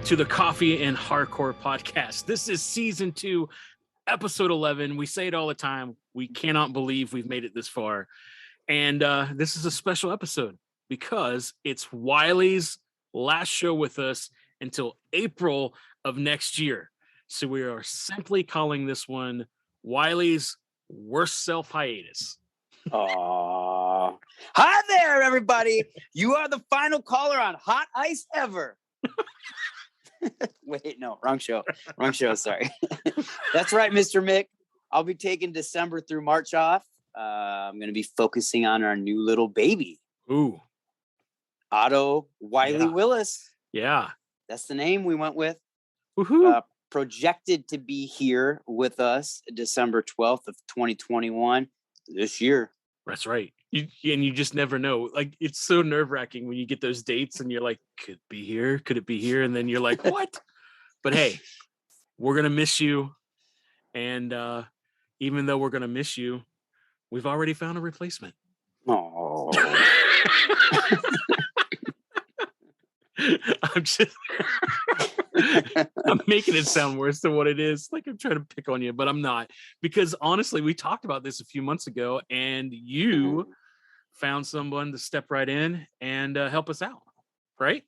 to the Coffee and Hardcore podcast. This is season 2, episode 11. We say it all the time. We cannot believe we've made it this far. And this is a special episode because it's Wiley's last show with us until April of next year. So we are simply calling this one Wiley's Worst Self Hiatus. Aww. Hi there, everybody. You are the final caller on Hot Ice Ever. Wait, no, wrong show. Sorry. That's right, Mr. Mick. I'll be taking December through March off. I'm going to be focusing on our new little baby. Ooh. Otto Wiley Willis. Yeah. That's the name we went with. Woohoo. Projected to be here with us December 12th of 2021 this year. That's right. You just never know. Like, it's so nerve-wracking when you get those dates and you're like, could it be here? Could it be here? And then you're like, what? But hey, we're going to miss you. And even though we're going to miss you, we've already found a replacement. Oh. I'm making it sound worse than what it is. Like I'm trying to pick on you, but I'm not. Because honestly, we talked about this a few months ago and you found someone to step right in and help us out, right?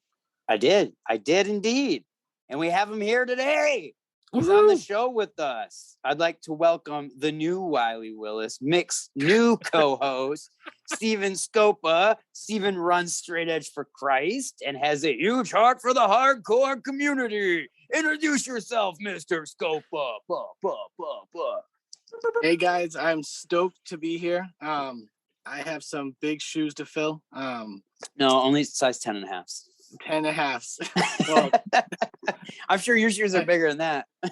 I did indeed. And we have him here today. He's on the show with us. I'd like to welcome the new Wiley Willis, Mick's new co-host, Steven Scopa. Steven runs Straight Edge for Christ and has a huge heart for the hardcore community. Introduce yourself, Mr. Scopa. Hey guys, I'm stoked to be here. I have some big shoes to fill. No, only size 10 and a half. 10 and a half. Well, I'm sure your shoes are bigger than that. A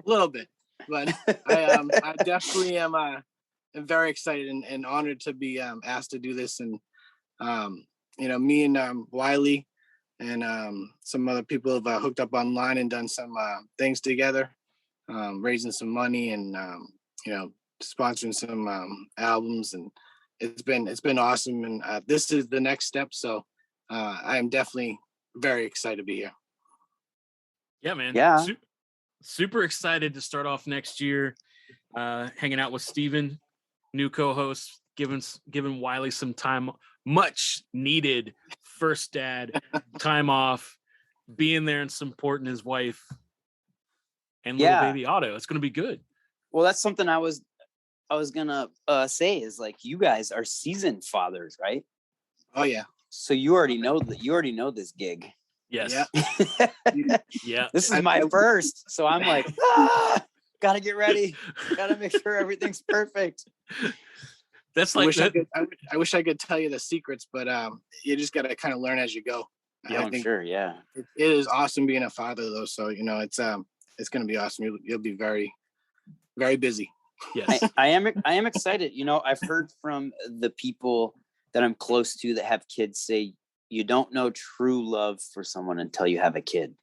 little bit, but I definitely am very excited and honored to be asked to do this. And me and Wiley and some other people have hooked up online and done some things together, raising some money and sponsoring some albums, and it's been awesome. And this is the next step, so I am definitely very excited to be here. Yeah, man. Yeah. Super excited to start off next year, hanging out with Steven, new co-host, giving Wiley some time, much needed first dad time off, being there and supporting his wife and little baby Otto. It's going to be good. Well, that's something I was gonna say is like, you guys are seasoned fathers, right? Oh yeah. So you already know this gig. Yes. Yeah. Yeah. This is my first, so I'm like, gotta get ready. Gotta make sure everything's perfect. That's like I wish I could tell you the secrets, but you just gotta kind of learn as you go. Yeah, I'm sure. Yeah. It is awesome being a father though. So it's gonna be awesome. You'll be very, very busy. Yes. I am excited. I've heard from the people that I'm close to that have kids say you don't know true love for someone until you have a kid.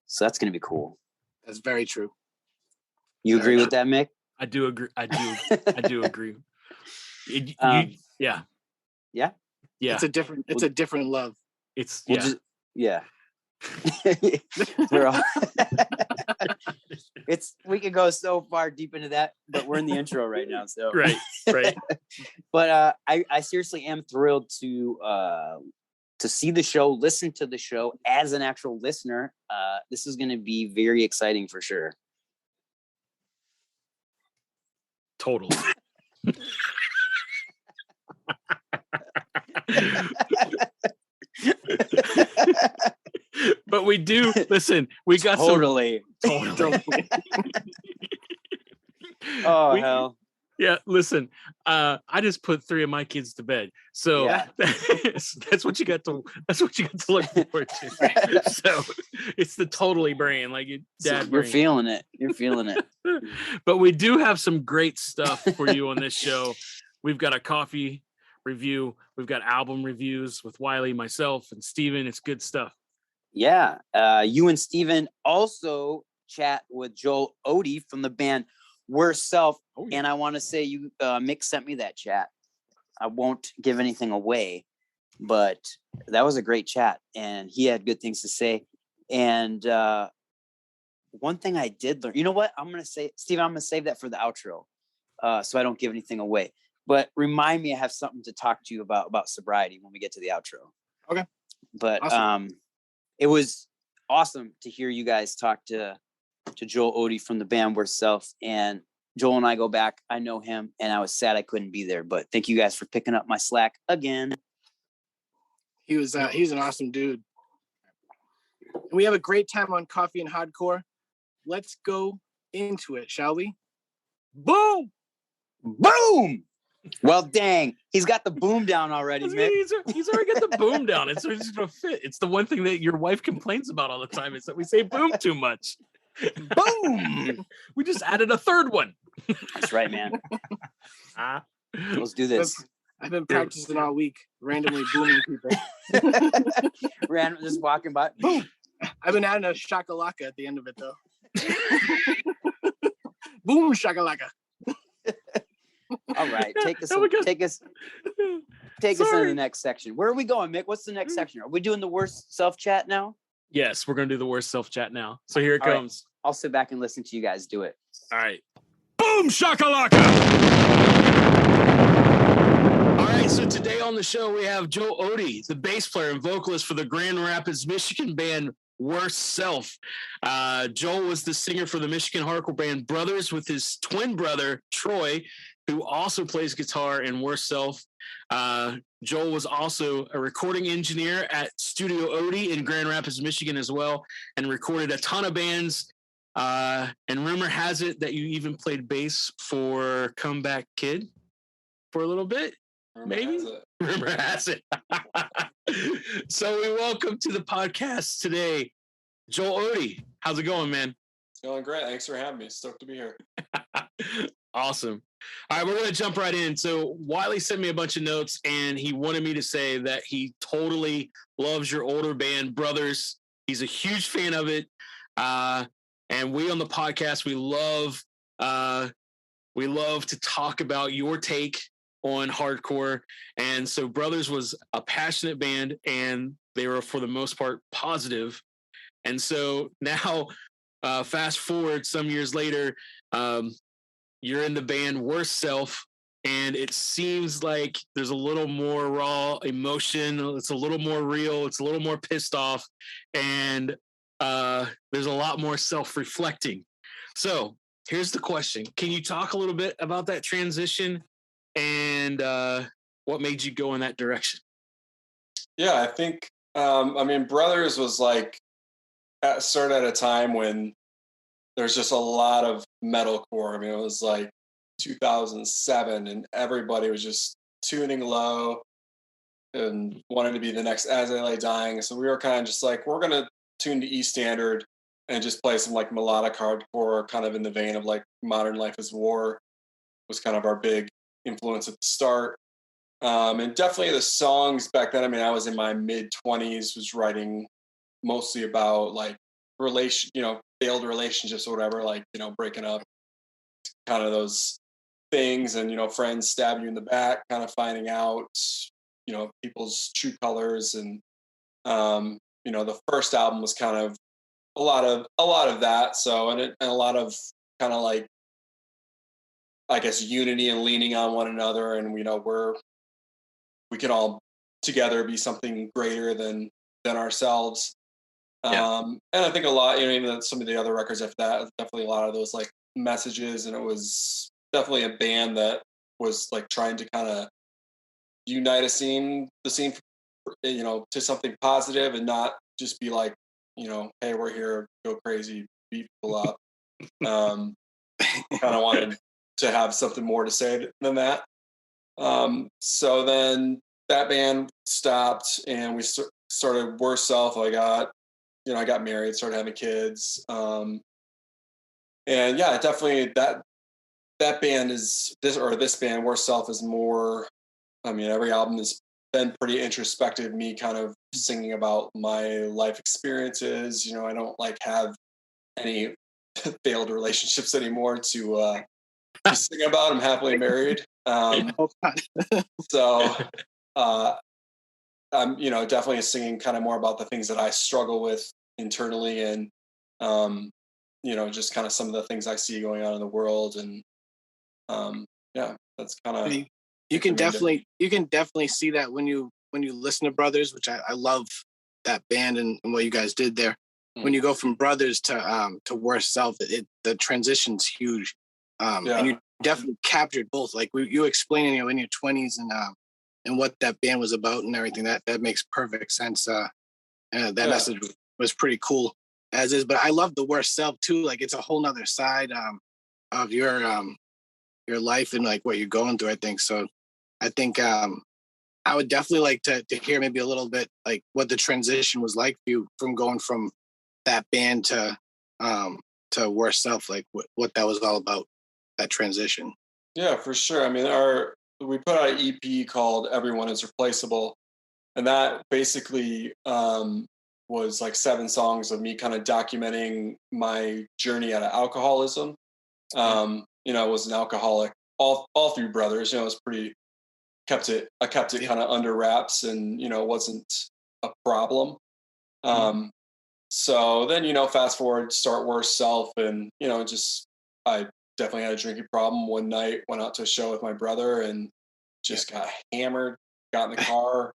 So that's going to be cool. That's very true. You agree with that, Mick? I do agree. I do agree. Yeah. It's a different love. It's We're all we could go so far deep into that, but we're in the intro right now. So right. But I seriously am thrilled to see the show, listen to the show as an actual listener. This is going to be very exciting for sure. Totally. But we do listen. We got totally. Oh hell. Yeah, listen. I just put 3 of my kids to bed, so that's what you got to look forward to. So it's the totally brain, like dad. You're feeling it. But we do have some great stuff for you on this show. We've got a coffee review. We've got album reviews with Wiley, myself, and Steven. It's good stuff. Yeah. You and Steven also chat with Joel Odie from the band Worst Self. Oh, yeah. And I want to say Mick sent me that chat. I won't give anything away, but that was a great chat and he had good things to say. And one thing I did learn, you know what? I'm going to say, Steven, I'm going to save that for the outro so I don't give anything away. But remind me I have something to talk to you about sobriety when we get to the outro. Okay. But Awesome. it was awesome to hear you guys talk to Joel Odie from the band Worst Self. And Joel and I go back. I know him, and I was sad I couldn't be there. But thank you guys for picking up my slack again. He's an awesome dude. We have a great time on Coffee and Hardcore. Let's go into it, shall we? Boom! Boom! Well, dang, he's got the boom down already, man. He's already got the boom down. It's just gonna fit. It's the one thing that your wife complains about all the time is that we say boom too much. Boom! We just added a third one. That's right, man. Let's do this. I've been practicing all week, randomly booming people. Random, just walking by. Boom! I've been adding a shakalaka at the end of it, though. Boom shakalaka. All right, take us into the next section. Where are we going, Mick? What's the next section? Are we doing the worst self chat now? Yes, we're gonna do the worst self chat now. So here it comes. Right. I'll sit back and listen to you guys do it. All right. Boom shakalaka. All right, so today on the show we have Joe Odie, the bass player and vocalist for the Grand Rapids, Michigan band Worst Self. Joel was the singer for the Michigan hardcore band Brothers with his twin brother Troy, who also plays guitar in Worst Self. Joel was also a recording engineer at Studio Odie in Grand Rapids, Michigan as well, and recorded a ton of bands. And rumor has it that you even played bass for Comeback Kid for a little bit. Rumor has it. So we welcome to the podcast today, Joel Odie. How's it going, man? It's going great. Thanks for having me. Stoked to be here. Awesome. All right, we're going to jump right in. So Wiley sent me a bunch of notes, and he wanted me to say that he totally loves your older band, Brothers. He's a huge fan of it. And we on the podcast, we love to talk about your take on hardcore. And so Brothers was a passionate band, and they were for the most part positive. And so now fast forward some years later, you're in the band Worst Self, and it seems like there's a little more raw emotion. It's a little more real. It's a little more pissed off, and there's a lot more self-reflecting. So here's the question. Can you talk a little bit about that transition and what made you go in that direction? Yeah, I think, Brothers was like, started at a time when there's just a lot of metalcore. I mean, it was like 2007 and everybody was just tuning low and wanted to be the next As I Lay Dying. So we were kind of just like, we're going to tune to E Standard and just play some like melodic hardcore, kind of in the vein of like Modern Life is War was kind of our big influence at the start. And definitely the songs back then, I mean, I was in my mid-20s, was writing mostly about like failed relationships or whatever, like, breaking up, kind of those things, and, friends stabbing you in the back, kind of finding out, people's true colors. And, the first album was kind of a lot of that. So, and a lot of kind of like, I guess, unity and leaning on one another. And, we can all together be something greater than ourselves. Yeah. And I think a lot, even some of the other records after that, definitely a lot of those like messages. And it was definitely a band that was like trying to kind of unite the scene, to something positive and not just be like, hey, we're here, go crazy, beat people up. Kind of wanted to have something more to say than that. So then that band stopped and we started Worst Self. I got married, started having kids. And yeah, definitely that band this band, Worst Self, is more, every album has been pretty introspective, me kind of singing about my life experiences. I don't like have any failed relationships anymore to sing about. I'm happily married. So I'm, definitely singing kind of more about the things that I struggle with internally, and just kind of some of the things I see going on in the world, and that's kind of you can definitely see that when you listen to Brothers, which I love that band and what you guys did there. When you go from Brothers to Worst Self, the transition's huge, and you definitely captured both. Like you explaining in your 20s and what that band was about and everything. That makes perfect sense. That message was pretty cool as is. But I love the Worst Self too. Like it's a whole nother side of your life and like what you're going through. I think so. I think I would definitely like to hear maybe a little bit like what the transition was like for you from going from that band to Worst Self, like what that was all about, that transition. Yeah, for sure. I mean, we put out an EP called Everyone Is Replaceable, and that basically was like 7 songs of me kind of documenting my journey out of alcoholism. I was an alcoholic all through Brothers. It was pretty I kept it kind of under wraps, and it wasn't a problem. So then, fast forward, start Worst Self, and I definitely had a drinking problem. One night, went out to a show with my brother and just got hammered, got in the car,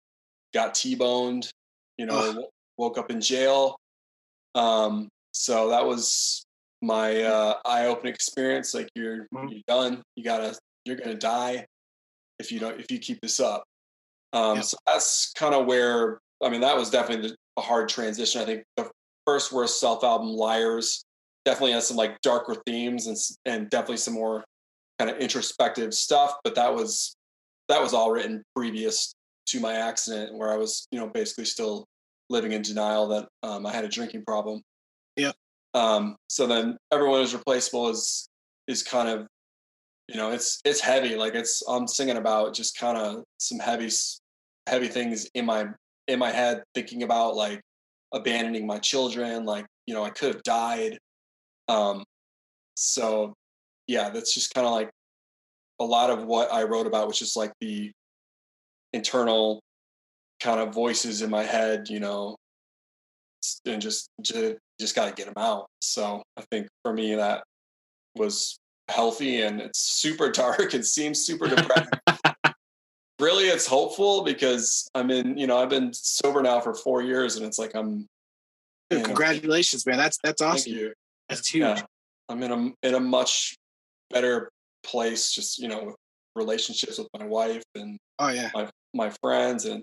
got T-boned, woke up in jail. So that was my eye-opening experience. Like you're done. You're gonna die if you keep this up. So that's kind of where, that was definitely a hard transition. I think the first Worst Self album, Liars, definitely has some like darker themes and definitely some more kind of introspective stuff. But that was all written previous to my accident, where I was, basically still living in denial that I had a drinking problem. Yeah. So then Everyone Is Replaceable is kind of, it's heavy. Like I'm singing about just kind of some heavy things in my head, thinking about like abandoning my children. Like, I could have died. So yeah, that's just kind of like a lot of what I wrote about, which is like the internal kind of voices in my head, and just got to get them out. So I think for me that was healthy, and it's super dark. It seems super depressing. Really, it's hopeful because I've been sober now for 4 years, and it's like congratulations, man. That's awesome. Thank you. That's huge. Yeah. I'm in a much better place, just, with relationships with my wife and my friends. And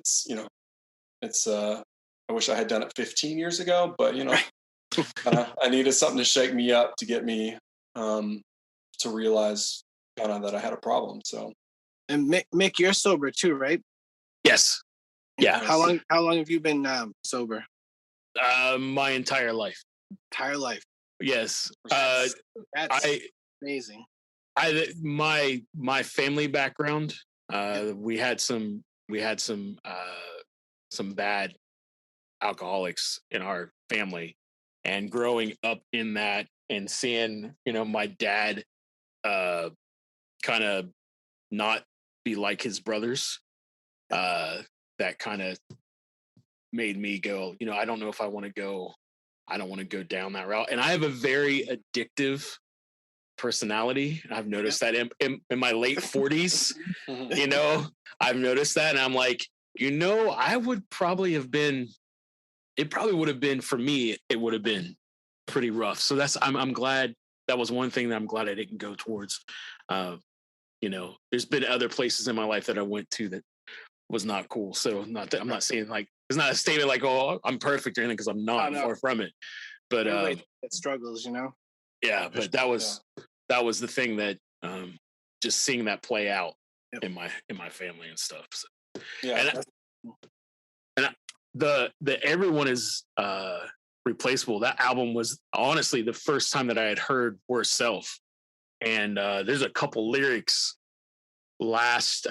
it's I wish I had done it 15 years ago, but I needed something to shake me up to get me to realize kind of that I had a problem. So. And Mick, you're sober too, right? Yes. Yeah. How long have you been sober? My entire life. Entire life. Yes. That's amazing. My family background. We had some bad alcoholics in our family, and growing up in that and seeing my dad kind of not be like his brothers, that kind of made me go, I don't know if I want to go down that route. And I have a very addictive personality. I've noticed that in my late 40s, I've noticed that. And I'm like, I would probably have been, it probably would have been, for me, it would have been pretty rough. So I'm glad that was one thing that I'm glad I didn't go towards. There's been other places in my life that I went to that was not cool. So I'm not saying like, it's not a statement like, oh, I'm perfect or anything, because I'm not, far from it. But it struggles, Yeah, but that was the thing that just seeing that play out in my family and stuff. So. Yeah. And the Everyone Is Replaceable. That album was honestly the first time that I had heard Worst Self. And there's a couple lyrics last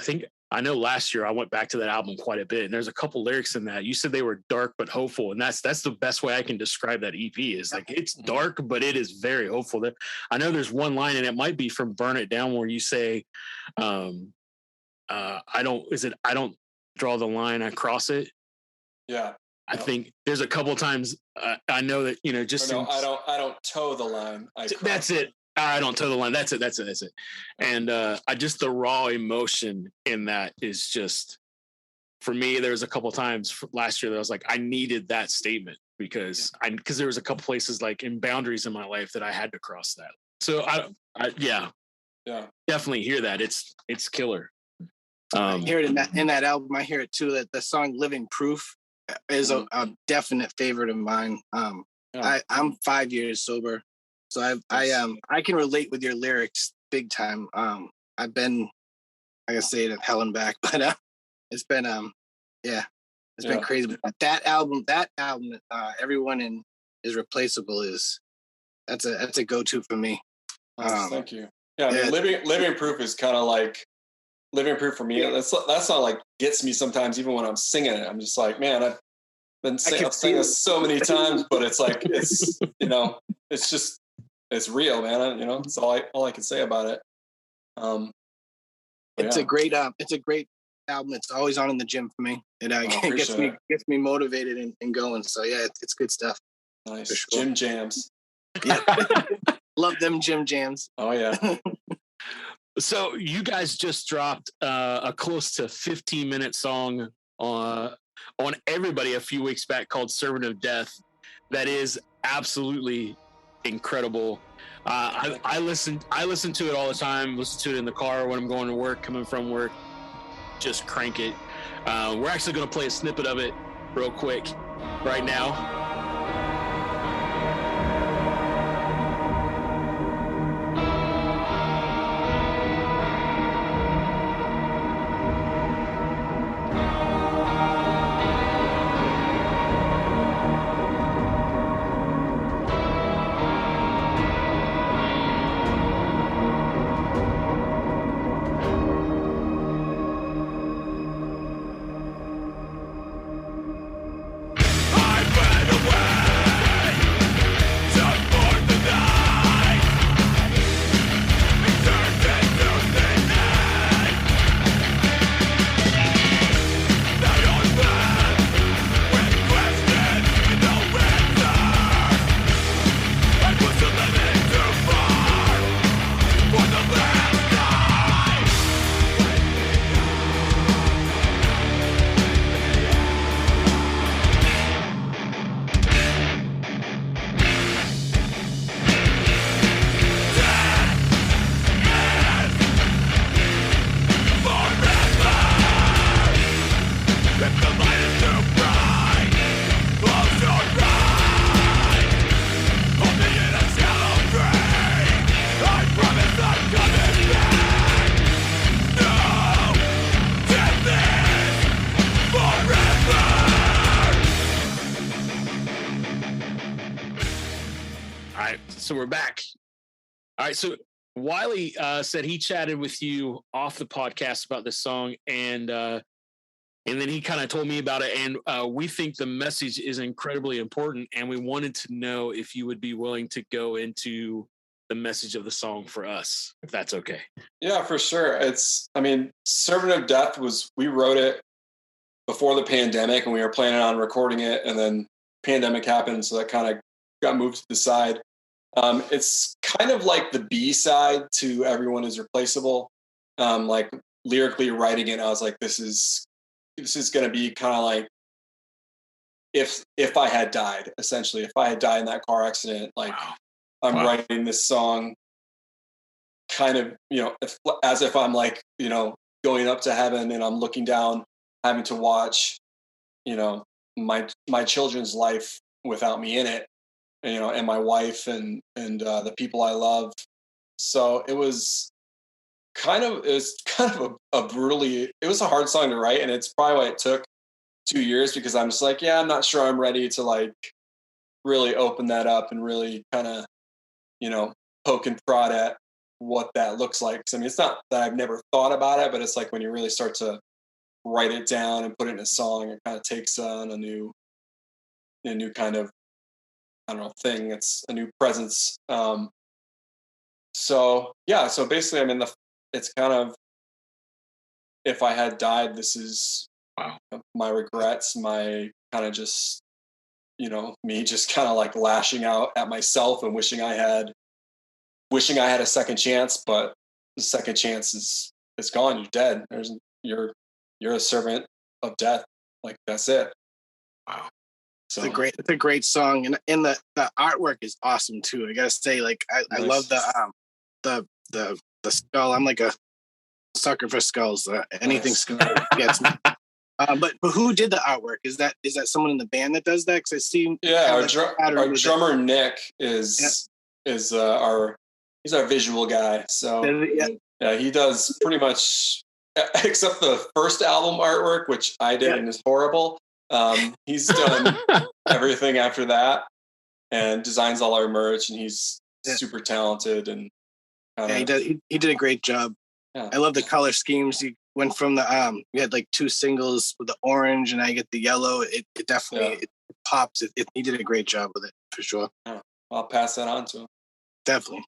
year I went back to that album quite a bit, and there's a couple lyrics in that. You said they were dark but hopeful, and that's the best way I can describe that EP. Is like it's dark, but it is very hopeful. I know there's one line, and it might be from Burn It Down, where you say, I don't draw the line, I cross it. Yeah. I think there's a couple times I know that, just no, I don't toe the line. That's it. I don't toe the line. That's it. And I just, the raw emotion in that is just, for me, there was a couple times last year that I was like, I needed that statement because there was a couple places like in boundaries in my life that I had to cross that. So yeah, definitely hear that. It's killer. I hear it in that album. I hear it too, that the song Living Proof is a definite favorite of mine. I'm 5 years sober, so I can relate with your lyrics big time. I've been, I can say it hell and back, but it's been been crazy. But that album, Everyone is Replaceable that's a go-to for me. Thank you. Yeah, I mean, Living Proof is kind of like Living Proof for me. That song like gets me sometimes, even when I'm singing it. I'm just like, man, I've been saying this so many times, but it's like it's it's real, man. It's all I can say about it. It's a great album. It's always on in the gym for me. It gets me motivated and going. So yeah, it's good stuff. Nice. Sure. Gym jams. Yeah. Love them gym jams. Oh yeah. So you guys just dropped a close to 15-minute song on Everybody a few weeks back called Servant of Death. That is absolutely incredible. I listen to it all the time. Listen to it in the car when I'm going to work, coming from work. Just crank it. We're actually going to play a snippet of it real quick right now. So we're back. All right. So Wiley said he chatted with you off the podcast about this song, and then he kind of told me about it. And we think the message is incredibly important, and we wanted to know if you would be willing to go into the message of the song for us, if that's okay. Yeah, for sure. Servant of Death we wrote it before the pandemic, and we were planning on recording it, and then pandemic happened, so that kind of got moved to the side. It's kind of like the B-side to Everyone is Replaceable. Like lyrically writing it, I was like, this is going to be kind of like if I had died, essentially. If I had died in that car accident, like I'm writing this song kind of, as if I'm like, going up to heaven and I'm looking down, having to watch, my children's life without me in it. And my wife and the people I love. So it was kind of it was a hard song to write, and it's probably why it took 2 years, because I'm just like, I'm not sure I'm ready to like really open that up and really kind of, poke and prod at what that looks like. So, it's not that I've never thought about it, but it's like when you really start to write it down and put it in a song, it kind of takes on a new kind of, I don't know, thing. It's a new presence. So basically, it's kind of, if I had died, this is Wow. My regrets, my kind of just, me just kind of like lashing out at myself and wishing I had a second chance, but the second chance is gone. You're dead. You're a servant of death. Like, that's it. Wow. So It's a great song, and the artwork is awesome too. I gotta say, like I love the skull. I'm like a sucker for skulls. Anything Nice. skull gets me. But who did the artwork? Is that someone in the band that does that? Because I see. Yeah, our drummer Nick is he's our visual guy. So yeah, he does pretty much except the first album artwork, which I did and is horrible. He's done everything after that and designs all our merch, and he's super talented and he did a great job. Yeah. I love the color schemes. He went from the we had like 2 singles with the orange, and I get the yellow. It definitely it pops. He did a great job with it for sure. Yeah. I'll pass that on to him. Definitely.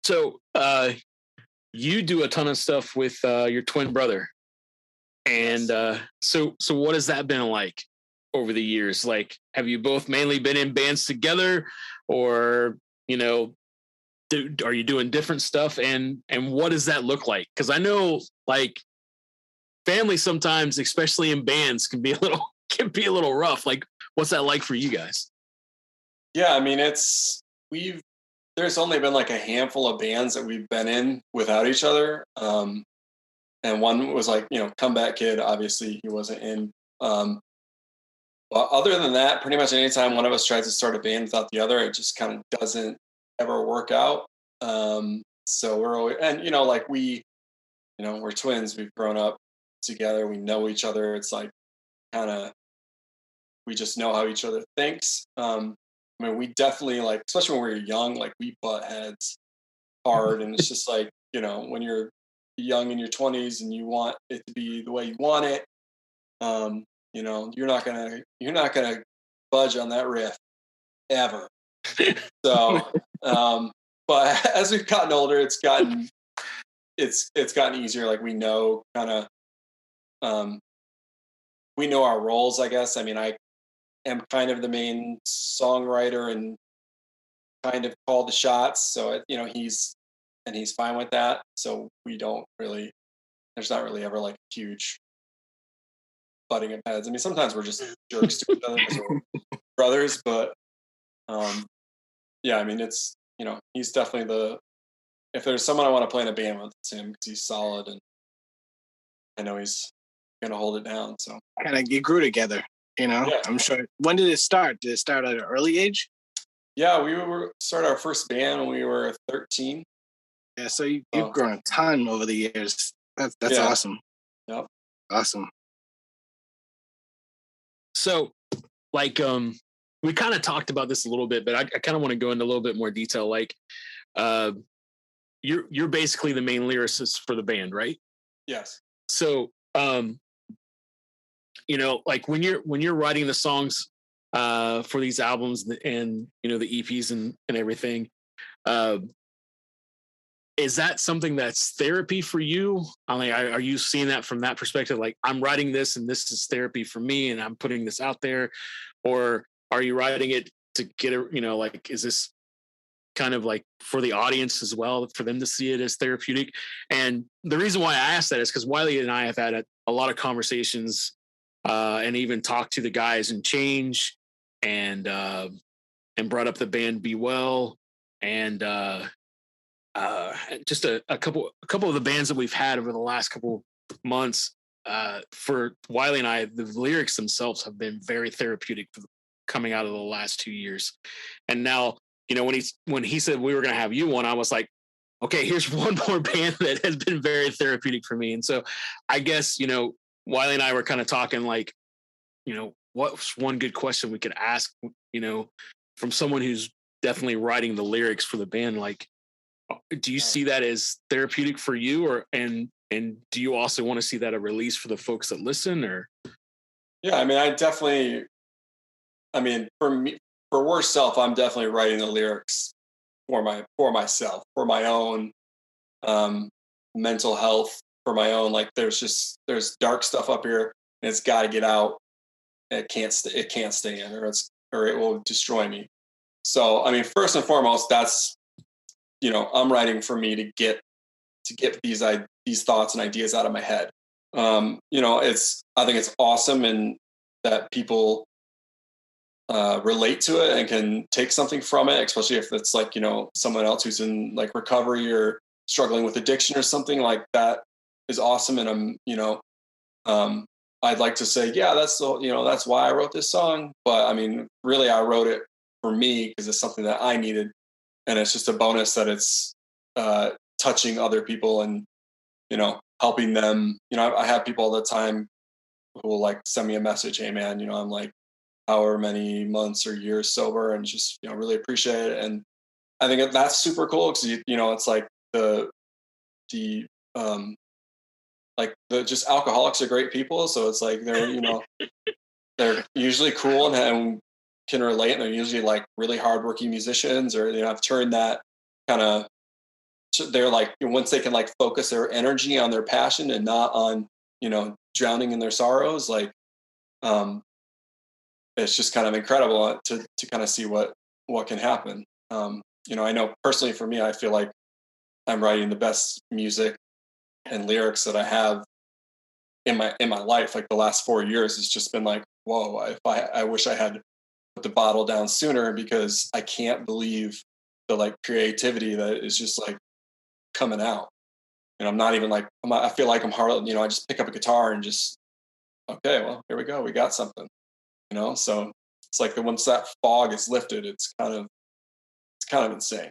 So you do a ton of stuff with your twin brother. And so what has that been like over the years? Like, have you both mainly been in bands together, or are you doing different stuff? And what does that look like? Because I know, like, family sometimes, especially in bands, can be a little rough. Like, what's that like for you guys? yeah, I mean, there's only been like a handful of bands that we've been in without each other. And one was like, Comeback Kid, obviously he wasn't in. But other than that, pretty much anytime one of us tries to start a band without the other, it just kind of doesn't ever work out. So we're always, and like we're twins. We've grown up together. We know each other. It's like we just know how each other thinks. I mean, we definitely, like, especially when we were young, like, we butt heads hard, and it's just like, when you're young in your 20s and you want it to be the way you want it, you're not gonna budge on that riff ever. So, but as we've gotten older, it's gotten easier. Like, we know we know our roles, I guess. I mean, I am kind of the main songwriter and kind of call the shots. So, he's fine with that. So there's not really ever like huge butting of heads. I mean, sometimes we're just jerks to each other because we're brothers, but yeah, I mean, it's, he's definitely if there's someone I want to play in a band with, it's him, because he's solid and I know he's going to hold it down. So kind of, you grew together. Yeah. I'm sure. When did it start? Did it start at an early age? Yeah, we started our first band when we were 13. Yeah, so you've grown a ton over the years. That's awesome. Yep. Awesome. So, like, we kind of talked about this a little bit, but I kind of want to go into a little bit more detail. Like, you're basically the main lyricist for the band, right? Yes. So, like when you're writing the songs for these albums and the EPs and everything, is that something that's therapy for you? I mean, are you seeing that from that perspective? Like, I'm writing this and this is therapy for me and I'm putting this out there, or are you writing it to get like, is this kind of like for the audience as well, for them to see it as therapeutic? And the reason why I asked that is because Wiley and I have had a lot of conversations and even talked to the guys in Change and brought up the band Be Well and just a couple of the bands that we've had over the last couple months. For Wiley and I, the lyrics themselves have been very therapeutic coming out of the last 2 years. And now, when he said we were going to have you on, I was like, okay, here's one more band that has been very therapeutic for me. And so I guess, Wiley and I were kind of talking like, what's one good question we could ask, from someone who's definitely writing the lyrics for the band? Like, do you see that as therapeutic for you, and do you also want to see that a release for the folks that listen? Or yeah, I mean, for me, for Worse Self, I'm definitely writing the lyrics for myself, for my own mental health for my own. Like there's dark stuff up here, and it's got to get out. It can't stay in, or it will destroy me. So, I mean, first and foremost, that's, I'm writing for me to get these thoughts and ideas out of my head. I think it's awesome, and that people relate to it and can take something from it, especially if it's like, someone else who's in like recovery or struggling with addiction or something like that is awesome. And I'd like to say, yeah, that's why I wrote this song. But I mean, really, I wrote it for me because it's something that I needed. And it's just a bonus that it's touching other people and, helping them. I have people all the time who will like send me a message. Hey man, I'm like however many months or years sober, and just, really appreciate it. And I think that's super cool because, it's like just alcoholics are great people. So it's like they're usually cool and can relate, and they're usually like really hardworking musicians, or have turned that kind of, they're like, once they can like focus their energy on their passion and not on, drowning in their sorrows, like, it's just kind of incredible to kind of see what can happen. I know personally for me, I feel like I'm writing the best music and lyrics that I have in my life. Like the last 4 years, it's just been like, whoa, I wish I had put the bottle down sooner, because I can't believe the like creativity that is just like coming out. And I'm not even like, I feel like I'm hard, I just pick up a guitar and just, okay, well, here we go. We got something, so it's like once that fog is lifted, it's kind of insane.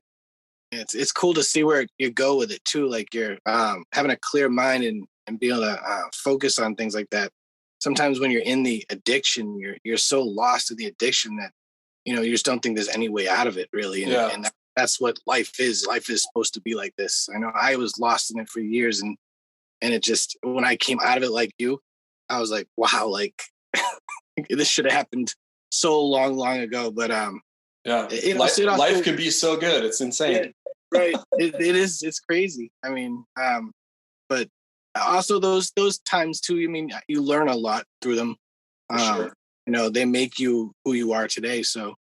It's cool to see where you go with it too. Like you're having a clear mind and be able to focus on things like that. Sometimes when you're in the addiction, you're so lost in the addiction that, you just don't think there's any way out of it really. And that's what life is. Life is supposed to be like this. I know I was lost in it for years, and it just, when I came out of it like you, I was like, wow, like this should have happened so long ago. But life can be so good. It's insane. Yeah, right. It is. It's crazy. I mean, but also those times too. I mean, you learn a lot through them. Sure. They make you who you are today. So,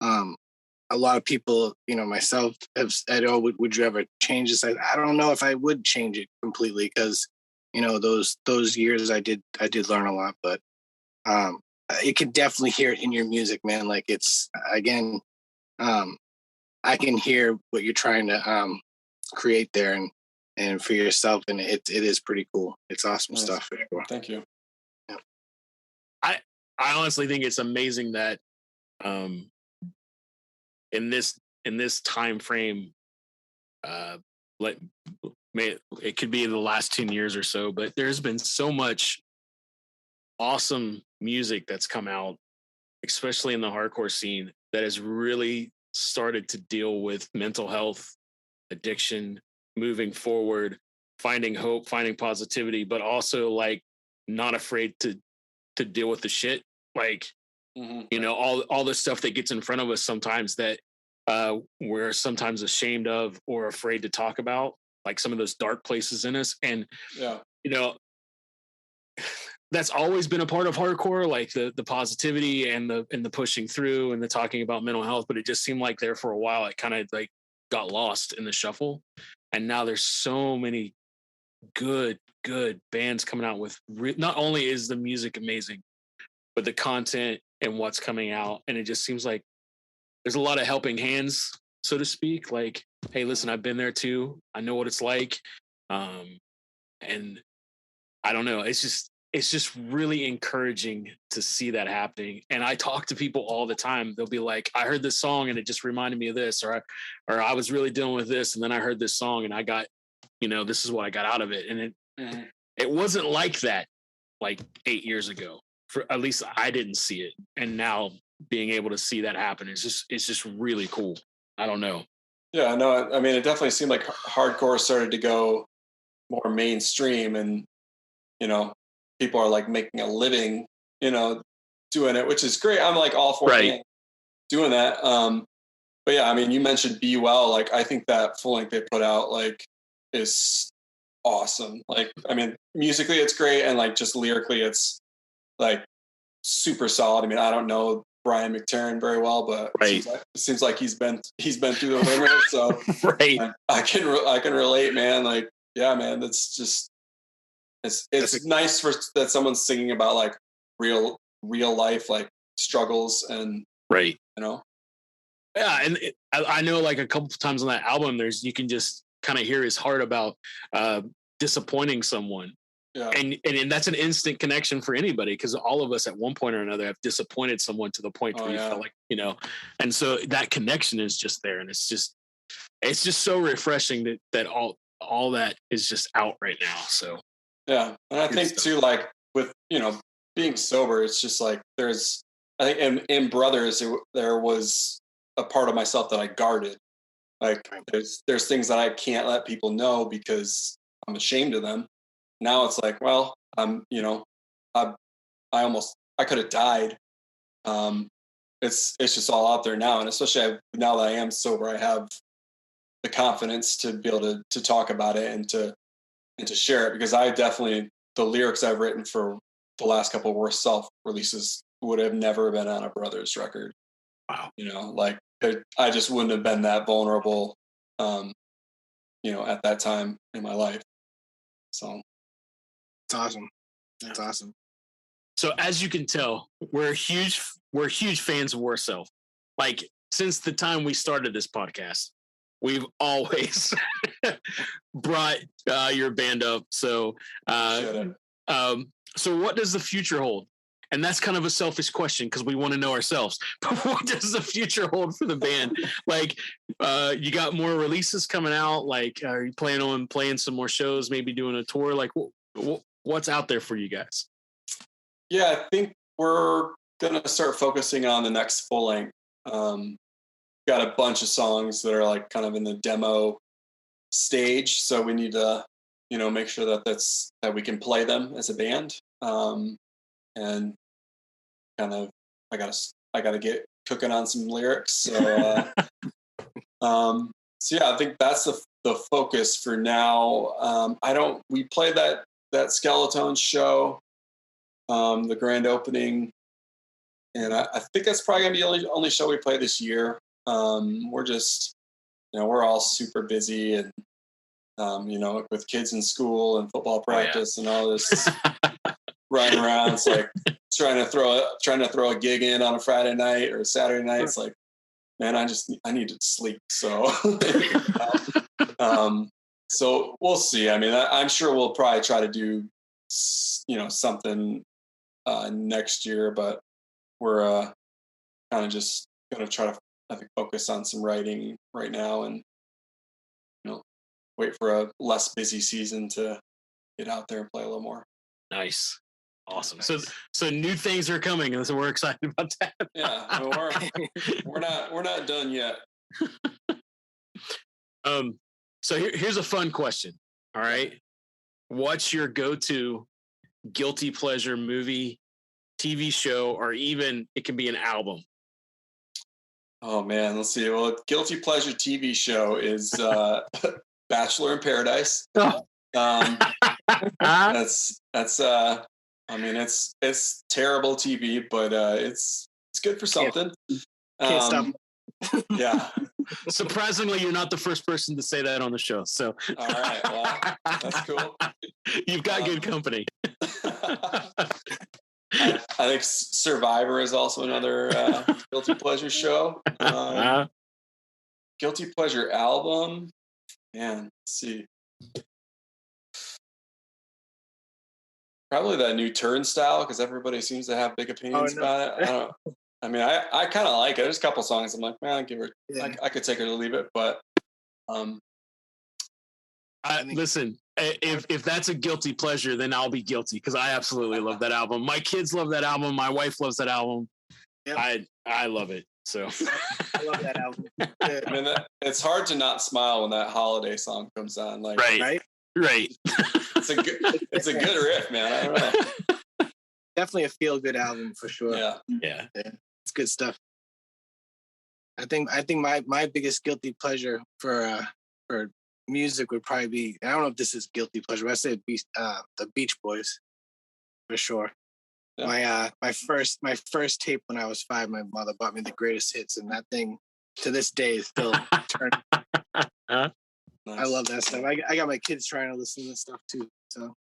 a lot of people, myself, have said, "Oh, would you ever change this?" I don't know if I would change it completely, because, those years I did learn a lot. But you can definitely hear it in your music, man. Like it's, again, I can hear what you're trying to create there and for yourself, and it is pretty cool. It's awesome stuff. For sure. Thank you. Yeah. I honestly think it's amazing that in this time frame, it could be the last 10 years or so, but there's been so much awesome music that's come out, especially in the hardcore scene, that has really started to deal with mental health, addiction, moving forward, finding hope, finding positivity, but also like not afraid to deal with the shit. Like, all the stuff that gets in front of us sometimes that we're sometimes ashamed of or afraid to talk about, like some of those dark places in us. And, that's always been a part of hardcore, like the positivity and the pushing through and the talking about mental health. But it just seemed like there for a while, it kind of like got lost in the shuffle. And now there's so many good bands coming out with not only is the music amazing, but the content and what's coming out. And it just seems like there's a lot of helping hands, so to speak. Like, hey, listen, I've been there too. I know what it's like. And I don't know. It's just really encouraging to see that happening. And I talk to people all the time. They'll be like, I heard this song and it just reminded me of this, or I was really dealing with this, and then I heard this song and I got, this is what I got out of it. And it wasn't like that like 8 years ago. For at least I didn't see it. And now being able to see that happen it's just really cool. I don't know. Yeah, no, I mean, it definitely seemed like hardcore started to go more mainstream, and, people are like making a living, doing it, which is great. I'm like all for doing that. But yeah, I mean, you mentioned Be Well. Like, I think that full length they put out like is awesome. Like, I mean, musically it's great, and like just lyrically it's like super solid. I mean, I don't know Brian McTernan very well, but Right. it seems like he's been through the ringer, so Right. I can relate, man. Like, yeah, man, that's just it's nice that someone's singing about like real life like struggles, and Right. you know. Yeah, and I know like a couple of times on that album, you can just kind of hear his heart about disappointing someone. Yeah. And that's an instant connection for anybody, because all of us at one point or another have disappointed someone to the point where you felt like, and so that connection is just there, and it's just so refreshing that all that is just out right now. So yeah, and I think too, like with being sober, it's just like I think in Brothers there was a part of myself that I guarded. Like there's things that I can't let people know because I'm ashamed of them. Now it's like, well, I could have died. It's just all out there now, and especially now that I am sober, I have the confidence to be able to talk about it and to share it, because I definitely, the lyrics I've written for the last couple of Worst Self releases would have never been on a Brothers record. Wow. Like I just wouldn't have been that vulnerable, at that time in my life. So it's awesome. That's awesome. So as you can tell, we're huge fans of Worst Self. Like since the time we started this podcast, we've always brought your band up. So, so what does the future hold? And that's kind of a selfish question because we want to know ourselves. But what does the future hold for the band? Like, you got more releases coming out? Like, are you planning on playing some more shows? Maybe doing a tour? Like, what's out there for you guys? Yeah, I think we're gonna start focusing on the next full length. Got a bunch of songs that are like kind of in the demo stage, so we need to, make sure that we can play them as a band. And kind of, I gotta get cooking on some lyrics. So, so yeah, I think that's the focus for now. We played that Skeletone show, the grand opening, and I think that's probably gonna be the only show we play this year. We're just, we're all super busy, and with kids in school and football practice and all this running around. It's like trying to throw a gig in on a Friday night or a Saturday night. It's like, man, I need to sleep. So, so we'll see. I mean, I'm sure we'll probably try to do, something next year, but we're kind of just going to try to, I think, focus on some writing right now, and wait for a less busy season to get out there and play a little more. Nice. Awesome. Nice. So new things are coming, and so we're excited about that. Yeah, we're not done yet. So here's a fun question. All right, what's your go-to guilty pleasure movie, TV show, or even it can be an album? Oh man, let's see. Well, guilty pleasure TV show is Bachelor in Paradise. That's I mean, it's terrible TV, but it's good for something. Can't stop. Yeah. Surprisingly, you're not the first person to say that on the show. So. All right. Well, that's cool. You've got good company. I think Survivor is also another guilty pleasure show. Guilty pleasure album. Man, let's see. Probably that new Turnstile, because everybody seems to have big opinions about it. I kind of like it. There's a couple songs I'm like, man, I could take her to leave it, but listen, if that's a guilty pleasure, then I'll be guilty, because I absolutely love that album. My kids love that album. My wife loves that album. Yep. I love it. So I love that album. I mean, it's hard to not smile when that holiday song comes on. Like, right. It's a good riff, man. I don't know. Definitely a feel-good album for sure. Yeah. It's good stuff. I think my biggest guilty pleasure for music would probably be, I don't know if this is guilty pleasure, but I say the Beach Boys for sure. Yeah. My first tape when I was 5, my mother bought me the greatest hits, and that thing to this day is still turned. Nice. I love that stuff. I got my kids trying to listen to this stuff too. So,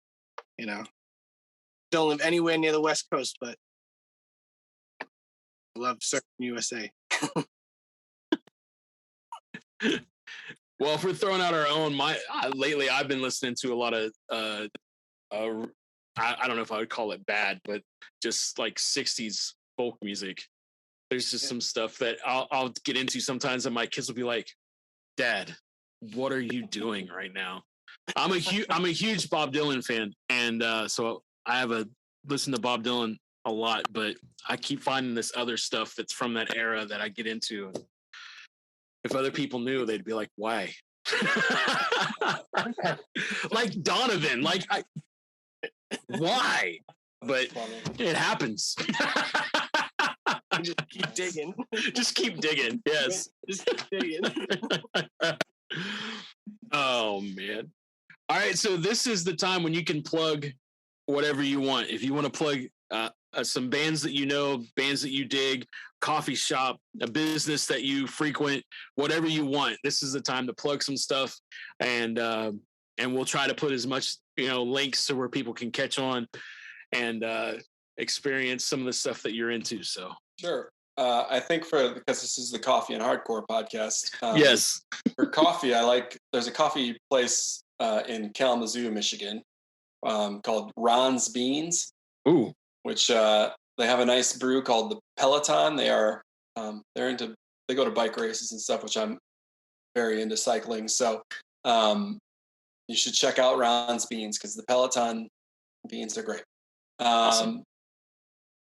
don't live anywhere near the West Coast, but I love surfing USA. Well, if we're throwing out our own, lately I've been listening to a lot of I don't know if I would call it bad, but just like 60s folk music. There's just some stuff that I'll get into sometimes, and my kids will be like, "Dad, what are you doing right now?" I'm a huge Bob Dylan fan, and so I listen to Bob Dylan a lot, but I keep finding this other stuff that's from that era that I get into. If other people knew, they'd be like, "Why?" Like Donovan, why? But it happens. Just keep digging. Just keep digging. Yes. Just keep digging. Oh man. All right. So this is the time when you can plug whatever you want. If you want to plug some bands that you know, bands that you dig, coffee shop, a business that you frequent, whatever you want, this is the time to plug some stuff, and we'll try to put as much links to where people can catch on and experience some of the stuff that you're into. So sure. I think because this is the Coffee and Hardcore podcast. Yes. For coffee, there's a coffee place in Kalamazoo, Michigan, called Ron's Beans. Ooh. Which they have a nice brew called the Peloton. They go to bike races and stuff, which I'm very into cycling. So you should check out Ron's Beans because the Peloton beans are great. Awesome.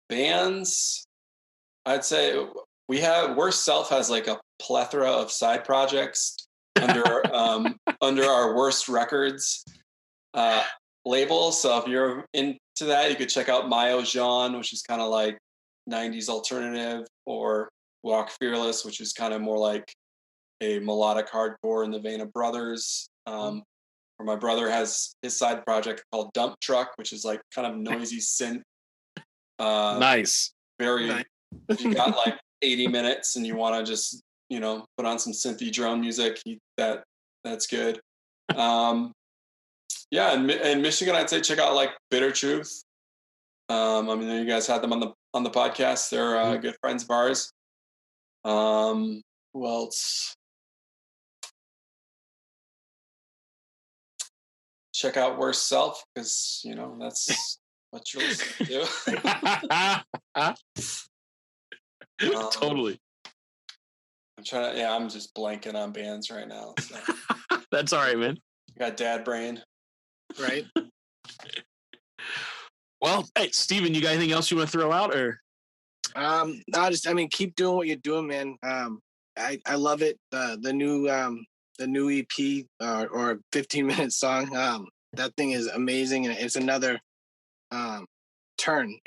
Bands, I'd say Worst Self has like a plethora of side projects under our Worst Records label. So if you're into that, you could check out Mayo Jean, which is kind of like 90s alternative, or Walk Fearless, which is kind of more like a melodic hardcore in the vein of Brothers. Or my brother has his side project called Dump Truck, which is like kind of noisy synth. Nice. Very nice. If you got like 80 minutes and you want to just, put on some synthy drone music, that's good. Yeah, in Michigan, I'd say check out like Bitter Truth. You guys had them on the podcast. They're good friends of ours. Who else? Check out Worst Self because that's what you're listening to. Totally. I'm just blanking on bands right now. So. That's all right, man. I got dad brain. Right. Well, hey, Steven, you got anything else you want to throw out, or? Keep doing what you're doing, man. I love it. The new EP or 15-minute song. That thing is amazing, and it's another turn.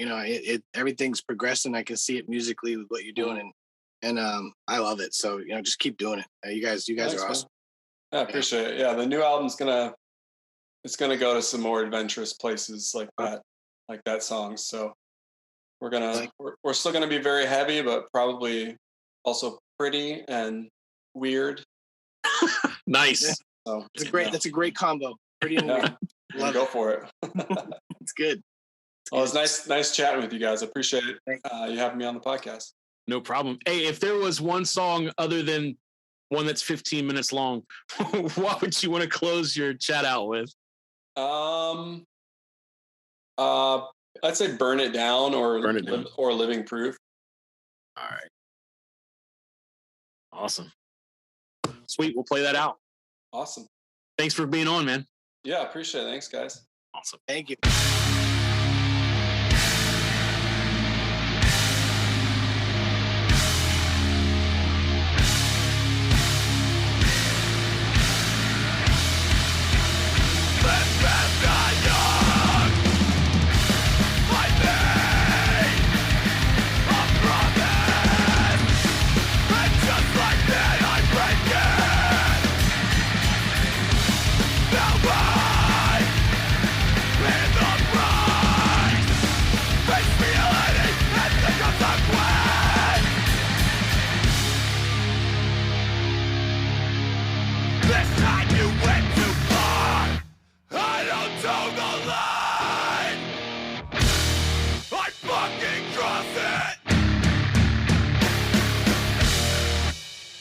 Everything's progressing. I can see it musically with what you're doing, and I love it. So just keep doing it. You guys are awesome. Man. I appreciate it. Yeah, the new album's gonna go to some more adventurous places like that song. So we're still gonna be very heavy, but probably also pretty and weird. Nice. Yeah. So that's a great combo. Pretty and weird. Love go for it. It's good. Well, it's nice chatting with you guys. I appreciate it. You having me on the podcast. No problem. Hey, if there was one song other than one that's 15 minutes long, what would you want to close your chat out with? I'd say Burn It Down or Living Proof. All right. Awesome. Sweet. We'll play that out. Awesome. Thanks for being on, man. Yeah, appreciate it. Thanks, guys. Awesome. Thank you. And you went too far. I don't toe the line. I fucking cross it.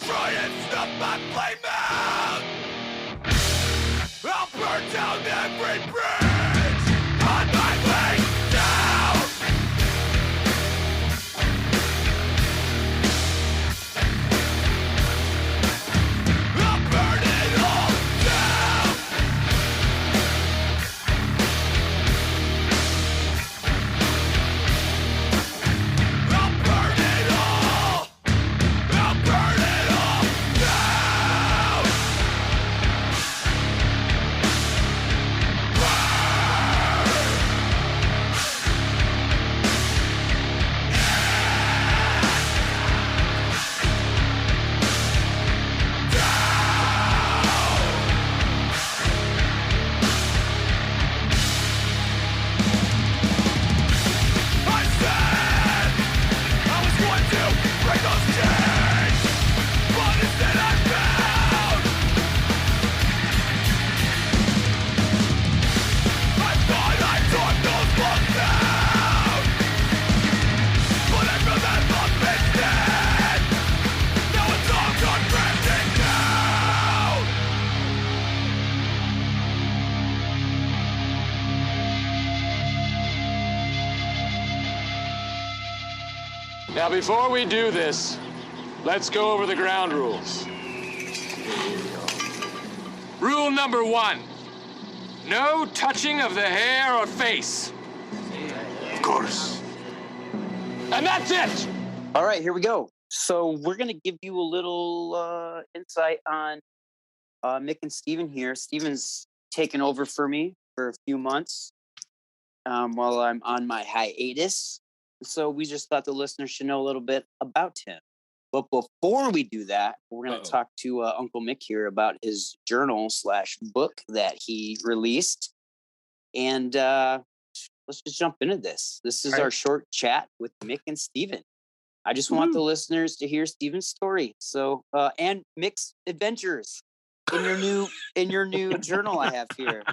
Try and snuff my flame out. I'll burn down every bridge on my way down. I'll burn it all down. I'll burn it all. I'll burn it all down. I said I was going to break those chains, but instead I found I thought I took those books down, but I feel that love instead. Now it's all gone crashing down. Now, before we do this, let's go over the ground rules. Rule number 1, no touching of the hair or face. Of course. And that's it! All right, here we go. So we're going to give you a little insight on Mick and Steven here. Steven's taken over for me for a few months while I'm on my hiatus. So we just thought the listeners should know a little bit about him. But before we do that, we're going to talk to Uncle Mick here about his journal/book that he released. And let's just jump into this. This is our short chat with Mick and Steven. I just want the listeners to hear Steven's story. So, and Mick's adventures in your new journal I have here.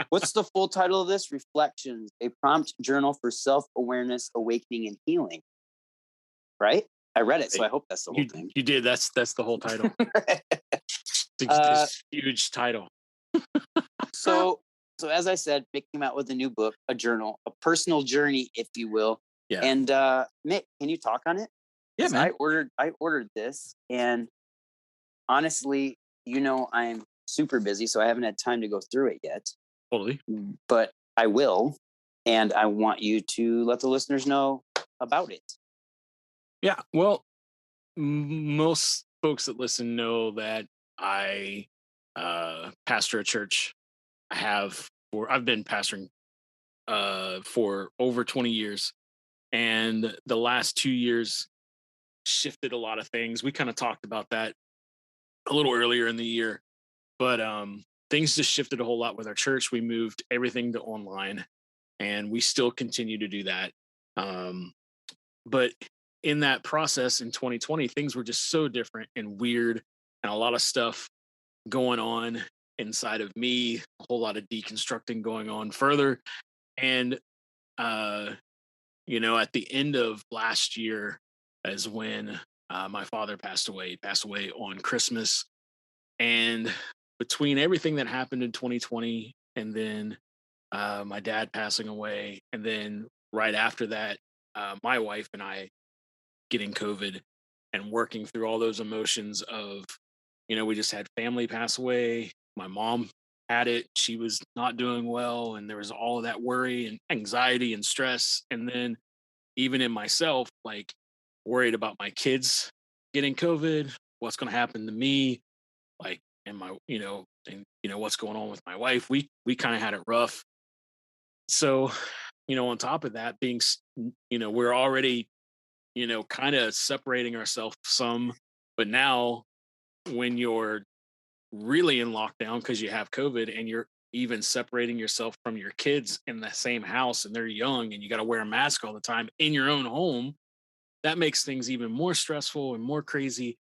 What's the full title of this? Reflections, a prompt journal for self-awareness, awakening, and healing. Right? I read it, so I hope that's the whole thing. You did. That's the whole title. It's a huge title. So as I said, Mick came out with a new book, a journal, a personal journey, if you will. Yeah. And Mick, can you talk on it? Yeah, man. I ordered this, and honestly, I'm super busy, so I haven't had time to go through it yet. Totally. But I will, and I want you to let the listeners know about it. Yeah. Well, most folks that listen know that I pastor a church. I've been pastoring for over 20 years, and the last 2 years shifted a lot of things. We kind of talked about that a little earlier in the year, but things just shifted a whole lot with our church. We moved everything to online, and we still continue to do that. But in that process in 2020, things were just so different and weird, and a lot of stuff going on inside of me, a whole lot of deconstructing going on further. And, at the end of last year is when my father passed away. He passed away on Christmas. And between everything that happened in 2020 and then my dad passing away, and then right after that, my wife and I getting COVID and working through all those emotions of, we just had family pass away. My mom had it. She was not doing well. And there was all of that worry and anxiety and stress. And then even in myself, like worried about my kids getting COVID, what's going to happen to me, like, and my, what's going on with my wife. We kind of had it rough. So, on top of that being, we're already, kind of separating ourselves some, but now when you're really in lockdown because you have COVID and you're even separating yourself from your kids in the same house and they're young and you got to wear a mask all the time in your own home, that makes things even more stressful and more crazy.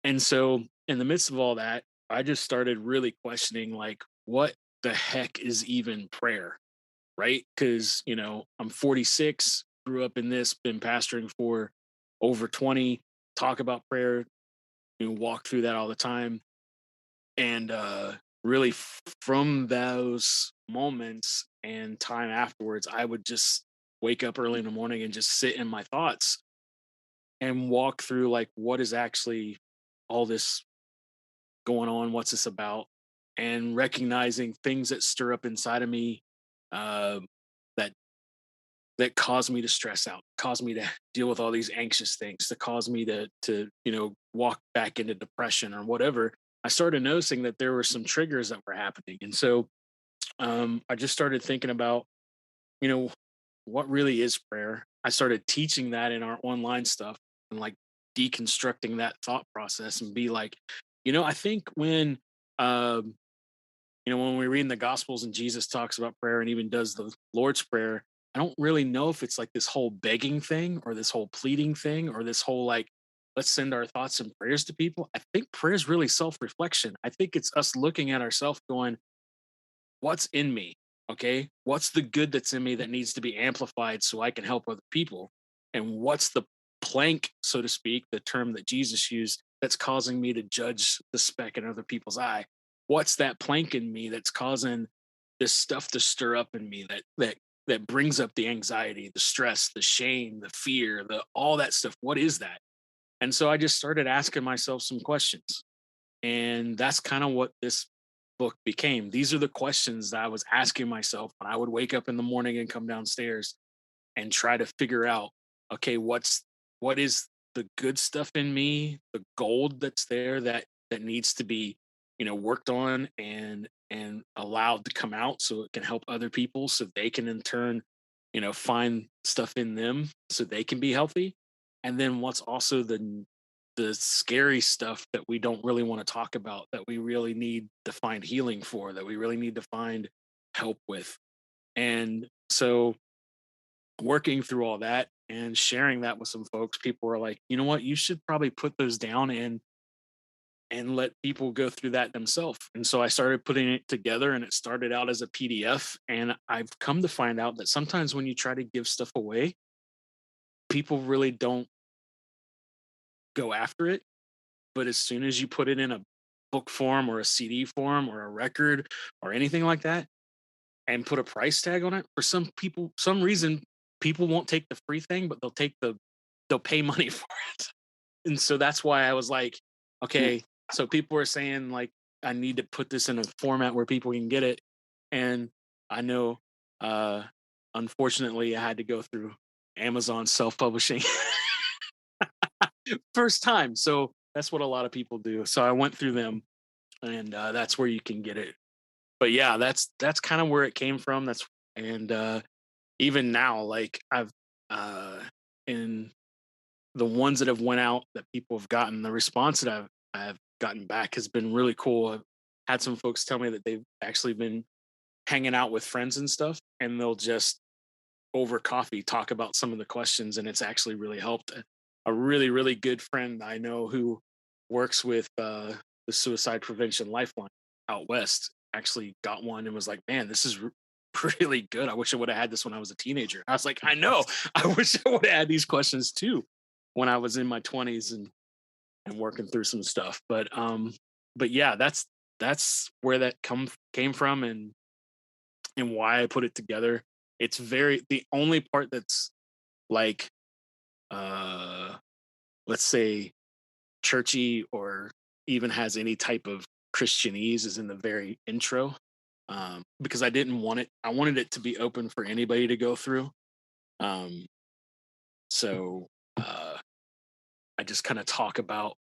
And so in the midst of all that, I just started really questioning, like, what the heck is even prayer, right? Because, I'm 46, grew up in this, been pastoring for over 20, talk about prayer, walk through that all the time. And really, from those moments and time afterwards, I would just wake up early in the morning and just sit in my thoughts and walk through, like, what is actually all this going on? What's this about? And recognizing things that stir up inside of me, uh, that cause me to stress out, cause me to deal with all these anxious things, to cause me to walk back into depression or whatever. I started noticing that there were some triggers that were happening, and so I just started thinking about, you know, what really is prayer. I started teaching that in our online stuff and, like, deconstructing that thought process and be like, I think um, when we read in the Gospels and Jesus talks about prayer and even does the Lord's Prayer, I don't really know if it's like this whole begging thing or this whole pleading thing or this whole, like, let's send our thoughts and prayers to people. I think prayer is really self reflection. I think it's us looking at ourselves going, what's in me? Okay. What's the good that's in me that needs to be amplified so I can help other people? And what's the plank, so to speak, the term that Jesus used, that's causing me to judge the speck in other people's eye? What's that plank in me that's causing this stuff to stir up in me that brings up the anxiety, the stress, the shame, the fear, the all that stuff? What is that? And so I just started asking myself some questions. And that's kind of what this book became. These are the questions that I was asking myself when I would wake up in the morning and come downstairs and try to figure out, okay, what is the good stuff in me, the gold that's there that needs to be, worked on and allowed to come out so it can help other people so they can in turn, find stuff in them so they can be healthy. And then what's also the scary stuff that we don't really want to talk about, that we really need to find healing for, that we really need to find help with. And so working through all that and sharing that with some folks, people were like, you know what, you should probably put those down and let people go through that themselves. And so I started putting it together, and it started out as a PDF. And I've come to find out that sometimes when you try to give stuff away, people really don't go after it. But as soon as you put it in a book form or a CD form or a record or anything like that and put a price tag on it, for some people, some reason, people won't take the free thing, but they'll pay money for it. And so that's why I was like, okay, so people are saying, like, I need to put this in a format where people can get it. And I know, uh, unfortunately, I had to go through Amazon self-publishing first time. So that's what a lot of people do. So I went through them, and that's where you can get it. But yeah, that's kind of where it came from. And even now, like, I've in the ones that have went out that people have gotten, the response that I've gotten back has been really cool. I've had some folks tell me that they've actually been hanging out with friends and stuff, and they'll just over coffee talk about some of the questions, and it's actually really helped. A really, really good friend I know who works with the suicide prevention lifeline out west actually got one and was like, man, this is really good. I wish I would have had this when I was a teenager. I was like, I know. I wish I would have had these questions too when I was in my 20s and working through some stuff. But yeah, that's where that came from, and why I put it together. It's the only part that's like, uh let's say, churchy or even has any type of Christianese is in the very intro. Because I didn't want it. I wanted it to be open for anybody to go through. Um, so I just kind of talk about,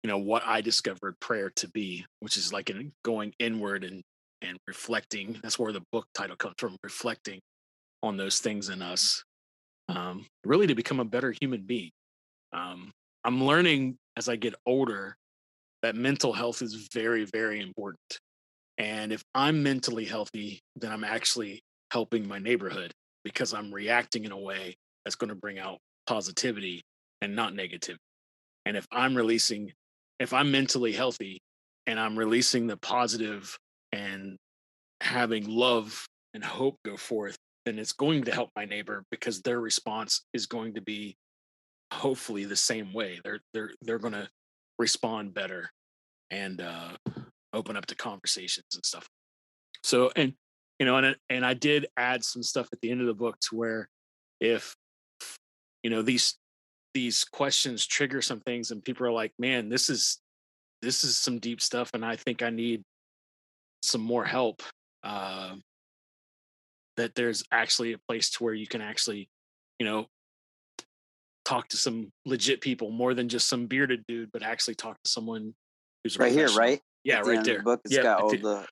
what I discovered prayer to be, which is like going inward and reflecting. That's where the book title comes from, reflecting on those things in us, really to become a better human being. I'm learning as I get older that mental health is very, very important. And if I'm mentally healthy, then I'm actually helping my neighborhood because I'm reacting in a way that's going to bring out positivity and not negativity. And if I'm mentally healthy, and I'm releasing the positive and having love and hope go forth, then it's going to help my neighbor because their response is going to be hopefully the same way. They're going to respond better and open up to conversations and stuff. So, and and I did add some stuff at the end of the book to where if these questions trigger some things and people are like, man, this is some deep stuff and I think I need some more help, that there's actually a place to where you can actually talk to some legit people more than just some bearded dude, but actually talk to someone who's a Right here, professional. right? Yeah, At the right end of there. the book, it's got all the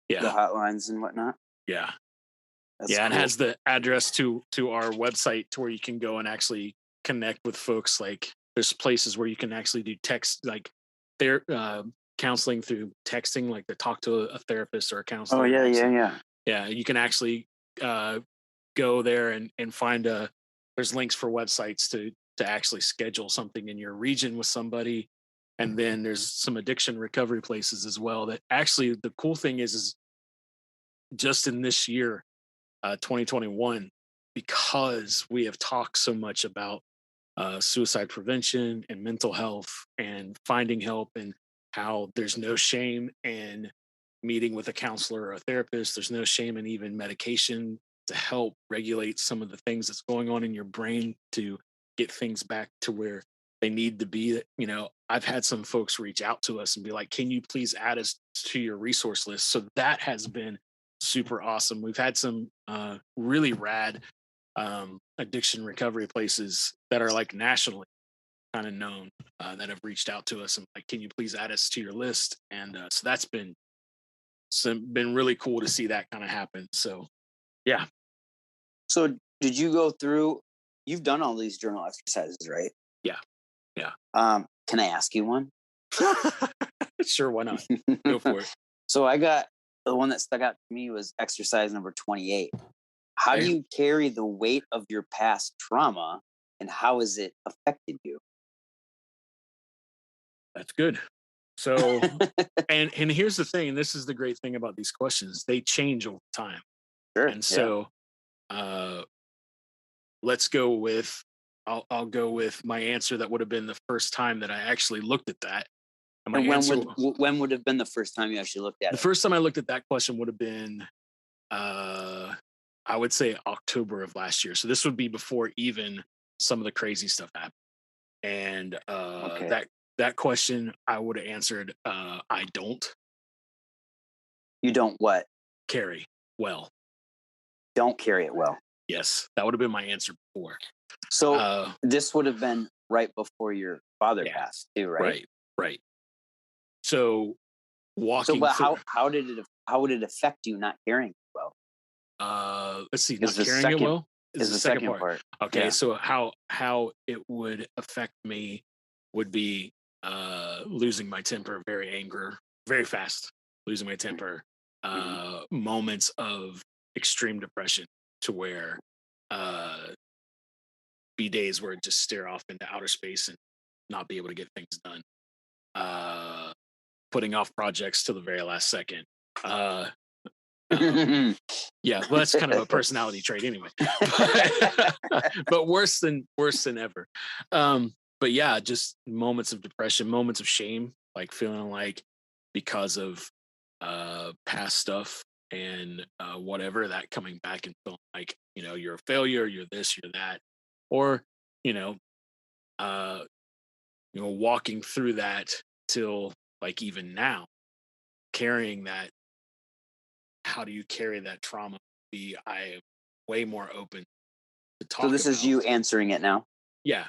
hotlines and whatnot. Yeah. That's yeah, cool. It has the address to our website to where you can go and actually connect with folks. Like there's places where you can actually do text, like they're counseling through texting, like to talk to a therapist or a counselor. Oh yeah. Yeah, you can actually go there and find there's links for websites to actually schedule something in your region with somebody. And then there's some addiction recovery places as well. That actually the cool thing is just in this year, 2021, because we have talked so much about suicide prevention and mental health and finding help and how there's no shame in meeting with a counselor or a therapist. There's no shame in even medication to help regulate some of the things that's going on in your brain to get things back to where they need to be. I've had some folks reach out to us and be like, can you please add us to your resource list? So that has been super awesome. We've had some really rad addiction recovery places that are like nationally kind of known that have reached out to us and like, can you please add us to your list? And so that's been really cool to see that kind of happen. So yeah. So did you go through, you've done all these journal exercises, right? Yeah. Can I ask you one? Sure, why not? Go for it. So I got, the one that stuck out to me was exercise number 28. How do you carry the weight of your past trauma and how has it affected you? That's good. So, and here's the thing, and this is the great thing about these questions, they change over time. Sure. And so let's go with, I'll go with my answer that would have been the first time that I actually looked at that. And when would have been the first time you actually looked at it? The first time I looked at that question would have been, I would say October of last year. So this would be before even some of the crazy stuff happened. And that question I would have answered, I don't. You don't what? Carry well. Don't carry it well. Yes, that would have been my answer before. So this would have been right before your father passed too, right? Right. So walking. So, but how would it affect you not carrying it well? Let's see. Not carrying it well is the second part. Okay, so how it would affect me would be losing my temper, very fast, losing my temper, moments of extreme depression to where be days where it just stare off into outer space and not be able to get things done, putting off projects till the very last second. Yeah, well, that's kind of a personality trait anyway, but worse than ever. But yeah, just moments of depression, moments of shame, like feeling like because of past stuff and whatever, that coming back and feeling like, you're a failure, you're this, you're that, or, walking through that till like even now, carrying that. How do you carry that trauma? I am way more open to talk. So this is you answering it now? Yeah.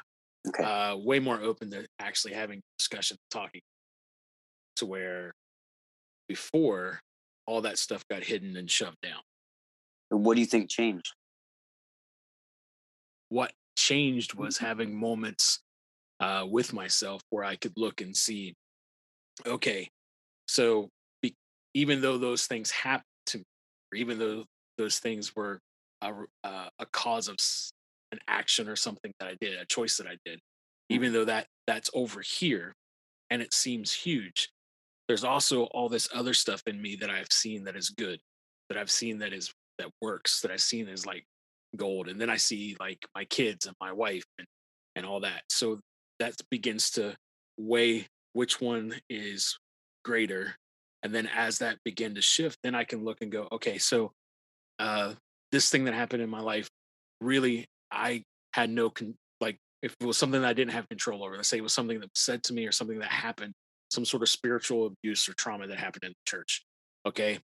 Okay. Way more open to actually having discussion, talking, to where before all that stuff got hidden and shoved down. What do you think changed? What changed was having moments with myself where I could look and see, okay, so even though those things happened to me, or even though those things were a cause of an action or something that I did, a choice that I did, even though that's over here and it seems huge, there's also all this other stuff in me that I've seen that is good, that I've seen that works, that I've seen is like gold. And then I see like my kids and my wife and all that. So that begins to weigh which one is greater. And then as that begin to shift, then I can look and go, okay, so this thing that happened in my life, really, I had like if it was something that I didn't have control over, let's say it was something that was said to me or something that happened, some sort of spiritual abuse or trauma that happened in the church. Okay.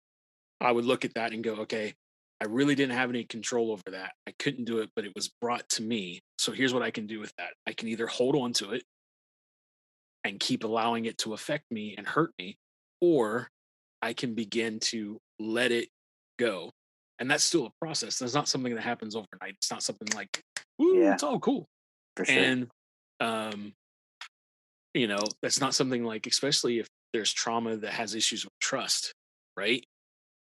I would look at that and go, okay, I really didn't have any control over that. I couldn't do it, but it was brought to me. So here's what I can do with that. I can either hold on to it and keep allowing it to affect me and hurt me, or I can begin to let it go. And that's still a process. That's not something that happens overnight. It's not something like, ooh, Yeah. it's all cool. For sure. And that's not something like, especially if there's trauma that has issues with trust, right?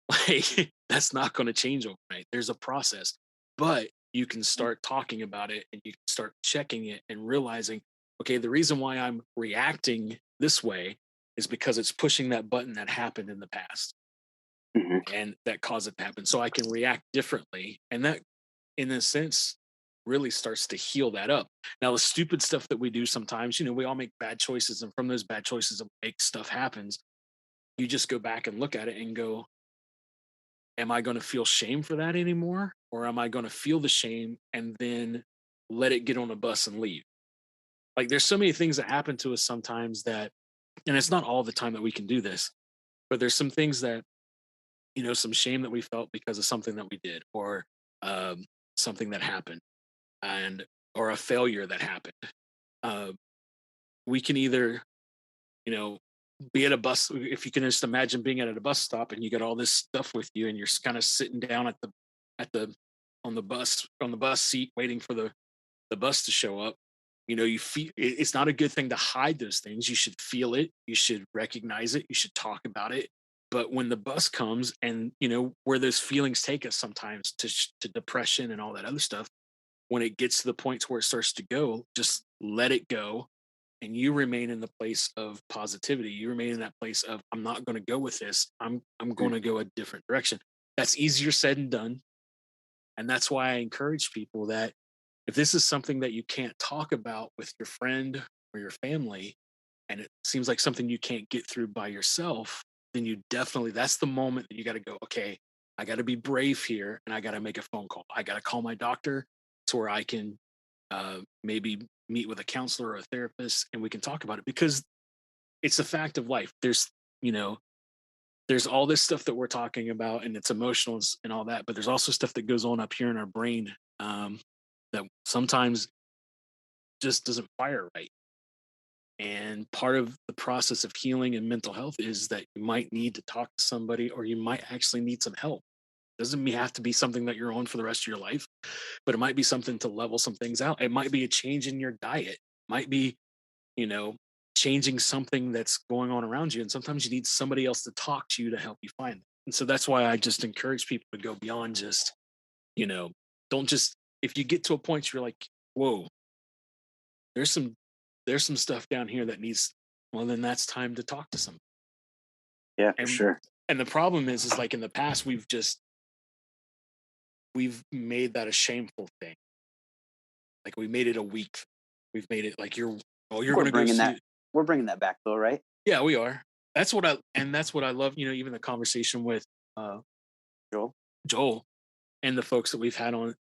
Like that's not going to change overnight. There's a process, but you can start talking about it and you can start checking it and realizing, okay, the reason why I'm reacting this way is because it's pushing that button that happened in the past Mhm. and that caused it to happen. So I can react differently. And that, in a sense, really starts to heal that up. Now, the stupid stuff that we do sometimes, we all make bad choices. And from those bad choices that make stuff happens, you just go back and look at it and go, am I going to feel shame for that anymore? Or am I going to feel the shame and then let it get on a bus and leave? Like there's so many things that happen to us sometimes that, and it's not all the time that we can do this, but there's some things that, some shame that we felt because of something that we did or something that happened or a failure that happened. Uh, we can either, be at a bus. If you can just imagine being at a bus stop and you got all this stuff with you and you're kind of sitting down on the bus seat waiting for the bus to show up. You feel it's not a good thing to hide those things. You should feel it. You should recognize it. You should talk about it. But when the bus comes and, where those feelings take us sometimes to depression and all that other stuff, when it gets to the point where it starts to go, just let it go. And you remain in the place of positivity. You remain in that place of, I'm not going to go with this. I'm going to go a different direction. That's easier said than done. And that's why I encourage people that if this is something that you can't talk about with your friend or your family, and it seems like something you can't get through by yourself, then that's the moment that you got to go, okay, I got to be brave here and I got to make a phone call. I got to call my doctor to where I can maybe meet with a counselor or a therapist and we can talk about it, because it's a fact of life. There's all this stuff that we're talking about and it's emotional and all that, but there's also stuff that goes on up here in our brain that sometimes just doesn't fire right. And part of the process of healing and mental health is that you might need to talk to somebody, or you might actually need some help. Doesn't have to be something that you're on for the rest of your life, but it might be something to level some things out. It might be a change in your diet. It might be, changing something that's going on around you. And sometimes you need somebody else to talk to you to help you find it. And so that's why I just encourage people to go beyond just, don't just, if you get to a point you're like, whoa, there's some stuff down here that needs, well, then that's time to talk to somebody. Yeah, for sure. And the problem is like in the past, we've made that a shameful thing. Like we made it a weak thing. We've made it like you're going to go see that. We're bringing that back though, right? Yeah, we are. That's what I love. Even the conversation with Joel and the folks that we've had on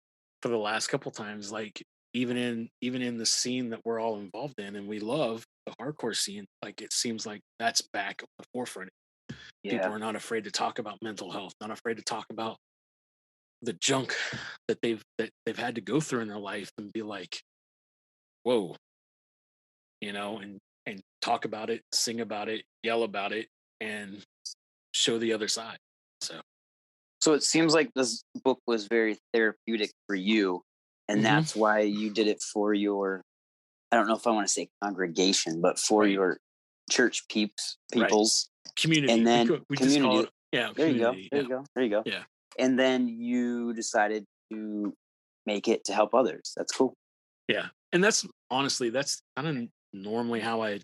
for the last couple times, like even in the scene that we're all involved in and we love the hardcore scene, like it seems like that's back at the forefront. Yeah. People are not afraid to talk about mental health, not afraid to talk about the junk that they've had to go through in their life and be like, whoa, and talk about it, sing about it, yell about it, and show the other side. So it seems like this book was very therapeutic for you, and that's why you did it for your, I don't know if I want to say congregation, but for your church peoples. Community. And then we community. Just call it, there community. you go. Yeah. And then you decided to make it to help others. That's cool. Yeah. And that's honestly, that's kind of normally how I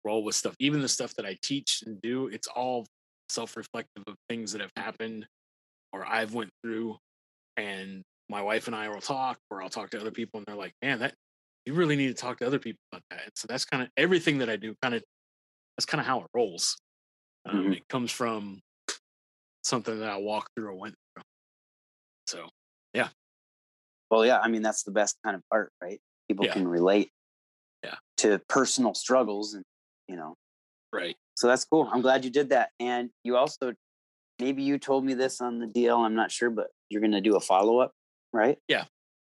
roll with stuff. Even the stuff that I teach and do, it's all self-reflective of things that have happened or I've went through. And my wife and I will talk, or I'll talk to other people, and they're like, "Man, that you really need to talk to other people about that." And so that's kind of everything that I do. That's kind of how it rolls. It comes from something that I walked through or went through. So, yeah. Well, yeah, I mean, that's the best kind of part, right? People can relate to personal struggles, and right. So that's cool. I'm glad you did that. And you also, maybe you told me this on the DL, I'm not sure, but you're going to do a follow-up, right? Yeah.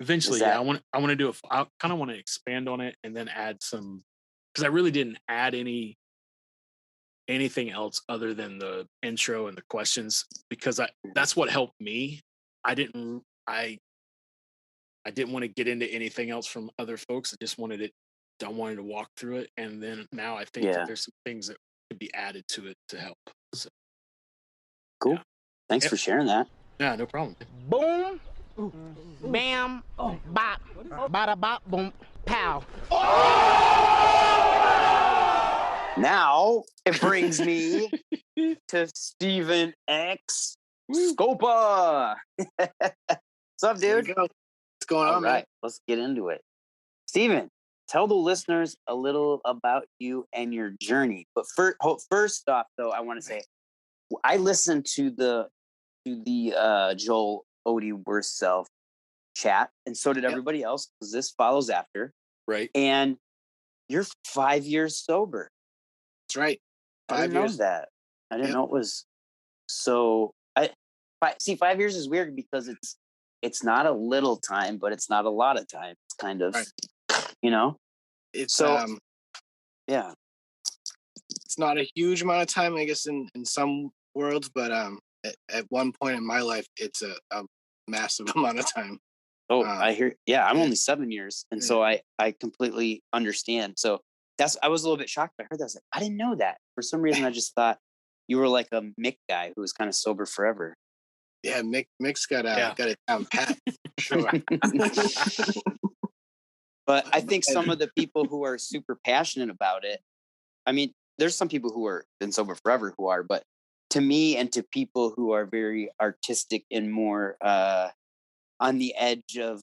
Eventually, I want to do I kind of want to expand on it and then add some, because I really didn't add anything else other than the intro and the questions, because that's what helped me. I didn't want to get into anything else from other folks. I wanted to walk through it, and then now I think that there's some things that could be added to it to help. So cool. Yeah. Thanks for sharing that. Yeah, no problem. Boom, bam, bop, bada bop, boom, pow. Now it brings me to Steven X Scopa. What's up, dude? What's going on, man? Let's get into it. Steven, tell the listeners a little about you and your journey. But first off, though, I want to say I listened to the Joel Odie Worst Self chat, and so did everybody else, because this follows after. Right. And you're 5 years sober. That's right. I didn't know that. I didn't know it was so. 5 years is weird because it's not a little time, but it's not a lot of time. It's kind of, It's so, yeah. It's not a huge amount of time, I guess, in some worlds, but at one point in my life, it's a massive amount of time. Oh, I hear. Yeah, I'm only 7 years, and so I completely understand. So I was a little bit shocked. I heard that. I was like, I didn't know that. For some reason, I just thought you were like a Mick guy who was kind of sober forever. Yeah, Mick's got it down pat. Sure. But I think some of the people who are super passionate about it, I mean, there's some people who are been sober forever who are, but to me and to people who are very artistic and more on the edge of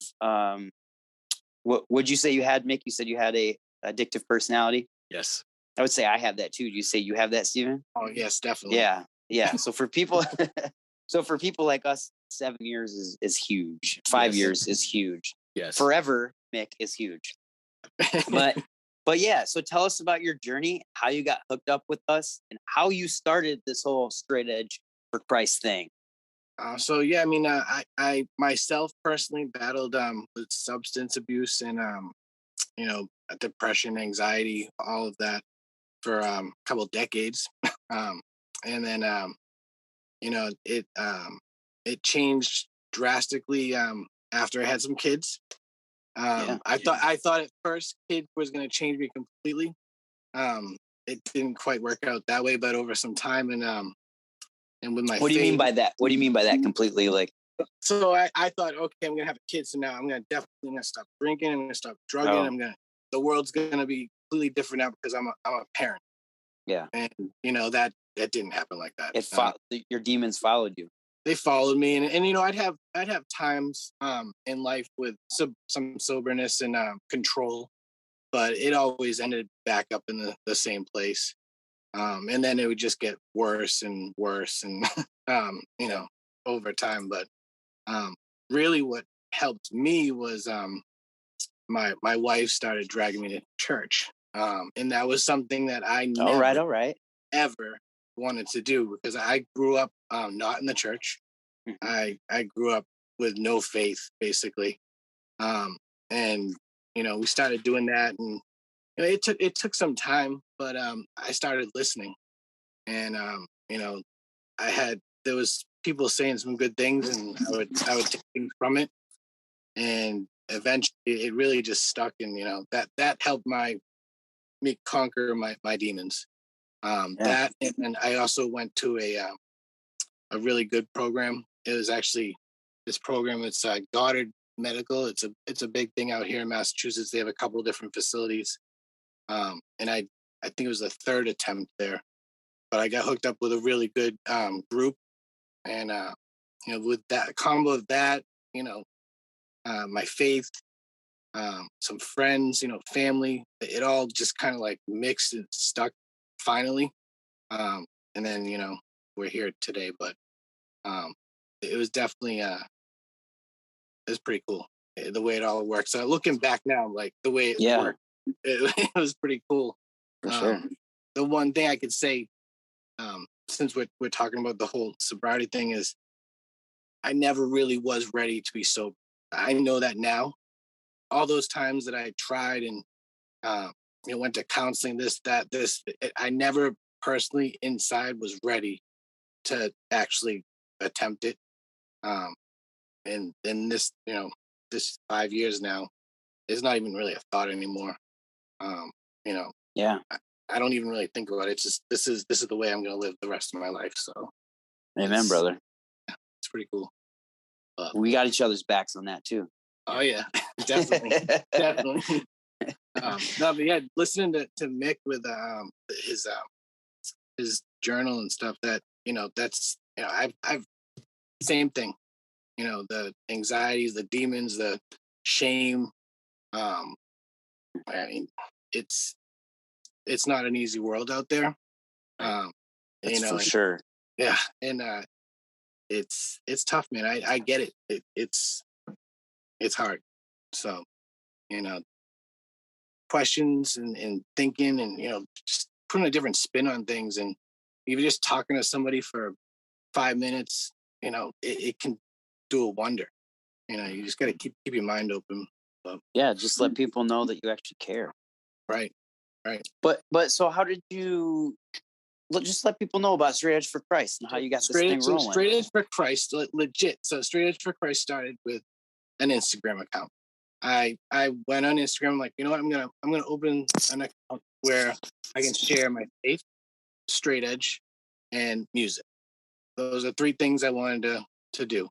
what would you say you had, Mick? You said you had a addictive personality. Yes. I would say I have that too. Do you say you have that, Steven? Oh yes, definitely. Yeah. So for people like us, 7 years is huge. 5 years is huge. Yes. Forever, Mick, is huge. But yeah, so tell us about your journey, how you got hooked up with us, and how you started this whole straight edge for Christ thing. So yeah, I mean, I myself personally battled with substance abuse and depression, anxiety, all of that for a couple decades, and then it changed drastically after I had some kids. I thought at first kid was going to change me completely. It didn't quite work out that way, but over some time and with my What do you mean by that? What do you mean by that completely? Like, so I thought, okay, I'm gonna have a kid, so now I'm gonna stop drinking, I'm gonna stop drugging, the world's gonna be completely different now because I'm a parent. Yeah. And that didn't happen like that. Your demons followed you. They followed me, and I'd have times in life with some soberness and control, but it always ended back up in the same place. And then it would just get worse and worse and over time. But really what helped me was my wife started dragging me to church. And that was something that I never ever wanted to do, because I grew up not in the church. I grew up with no faith, basically. And we started doing that, and it took some time, but I started listening, and there was people saying some good things, and I would take things from it, and eventually it really just stuck, and that helped me conquer my demons. That, and I also went to a really good program. It was actually this program. It's Goddard Medical. It's a big thing out here in Massachusetts. They have a couple of different facilities. And I I think it was the third attempt there, but I got hooked up with a really good group, and with that combo of that, my faith, some friends, family, it all just kind of like mixed and stuck finally. And then, we're here today, but it was definitely, it was pretty cool the way it all works. Looking back now, like the way it worked, it was pretty cool. For sure. The one thing I could say, since we're talking about the whole sobriety thing, is I never really was ready to be sober. I know that now. All those times that I tried and went to counseling, I never personally inside was ready to actually attempt it. And in this 5 years now, it's not even really a thought anymore. Yeah. I don't even really think about it. It's just this is the way I'm gonna live the rest of my life. So, amen, brother. It's pretty cool. We got each other's backs on that too. Oh yeah, definitely, definitely. No, but yeah, listening to Mick with his journal and stuff, that that's I've same thing. The anxieties, the demons, the shame. I mean, it's not an easy world out there. That's for sure. Yeah, and it's tough, man. I get it. It's hard. So, questions and thinking and just putting a different spin on things, and even just talking to somebody for 5 minutes, it can do a wonder. You just got to keep your mind open. But, yeah, just let people know that you actually care. Right. But so how did you just let people know about Straight Edge for Christ and how you got this thing rolling? Straight Edge for Christ, legit. So Straight Edge for Christ started with an Instagram account. I went on Instagram. I'm like, you know what? I'm gonna open an account where I can share my faith, straight edge, and music. Those are 3 things I wanted to do.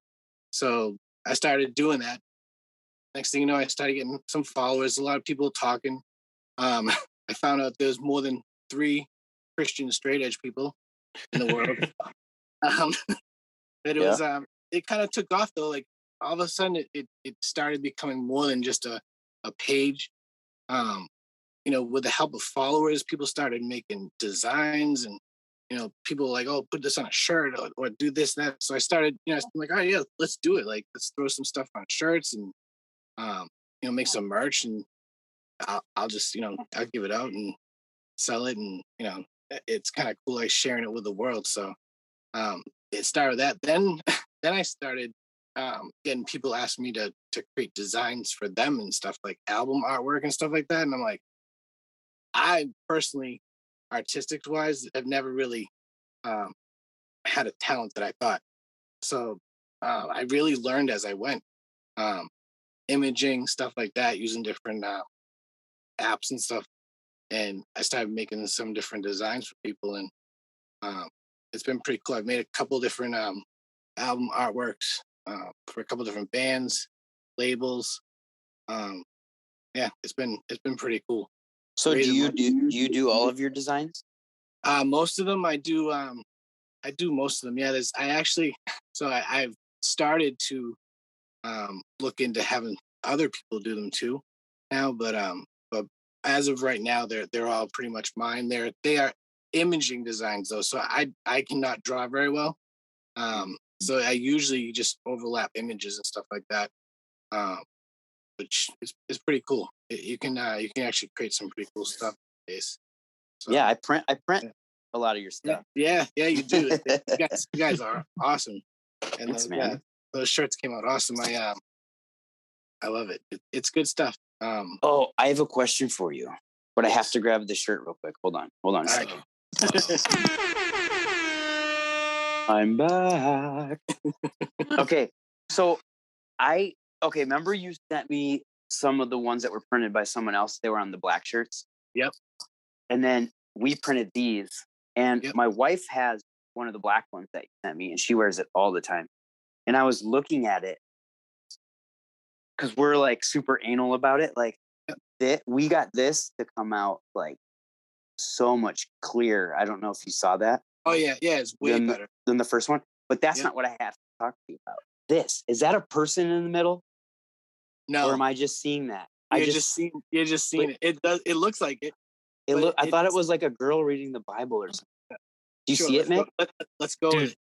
So I started doing that. Next thing you know, I started getting some followers. A lot of people talking. I found out there's more than 3 Christian straight edge people in the world. But it was it kind of took off though. Like all of a sudden it started becoming more than just a page. With the help of followers, people started making designs, and people were like, oh, put this on a shirt or do this, that. So I started, I'm like, oh yeah, let's do it. Like, let's throw some stuff on shirts and make some merch, and I'll just I'll give it out and sell it, and it's kind of cool, like sharing it with the world. So it started that. Then I started getting people asking me to create designs for them and stuff, like album artwork and stuff like that. And I'm like, I personally, artistic wise, have never really had a talent that I thought. So I really learned as I went, imaging, stuff like that, using different apps and stuff. And I started making some different designs for people, and it's been pretty cool. I've made a couple different album artworks for a couple different bands, labels. Yeah, it's been pretty cool. So do you do all of your designs? Most of them I do. I do most of them. Yeah, I've started to look into having other people do them too now, but as of right now, they're all pretty much mine. They are imaging designs though, so I cannot draw very well. So I usually just overlap images and stuff like that, which is pretty cool. You can actually create some pretty cool stuff nowadays. So, yeah, I print a lot of your stuff. Yeah, you do. You guys are awesome, and Thanks, man. Those shirts came out awesome. I love it. It's good stuff. Oh, I have a question for you, but I have to grab the shirt real quick. Hold on a second. I'm back. Okay, so remember you sent me some of the ones that were printed by someone else? They were on the black shirts. Yep. And then we printed these, and Yep. My wife has one of the black ones that you sent me, and she wears it all the time. And I was looking at it because we're like super anal about it. Like, we got this to come out like so much clearer. I don't know if you saw that. Oh yeah, it's way better than the first one. But that's not what I have to talk to you about. Is that a person in the middle? No. Or am I just seeing that? You're just seeing it. It does. It looks like it. I thought it was like a girl reading the Bible or something. Do you see it, Mick? Let's go. Dude,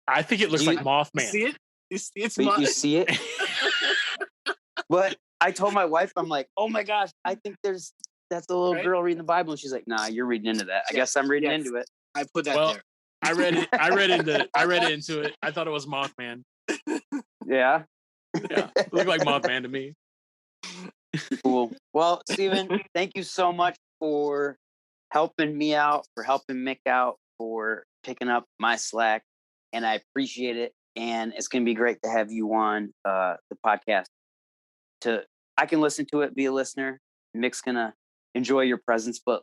I think it looks like Mothman. You see it? It's you see it? But I told my wife, I'm like, oh my gosh, I think that's a little girl reading the Bible, and she's like, nah, you're reading into that. I guess I'm reading into it. I put that there. I read into it. I thought it was Mothman. Yeah. Yeah, it looked like Mothman to me. Cool. Well, Steven, thank you so much for helping me out, for helping Mick out, for picking up my slack, and I appreciate it. And it's going to be great to have you on the podcast. I can listen to it, be a listener. Mick's going to enjoy your presence, but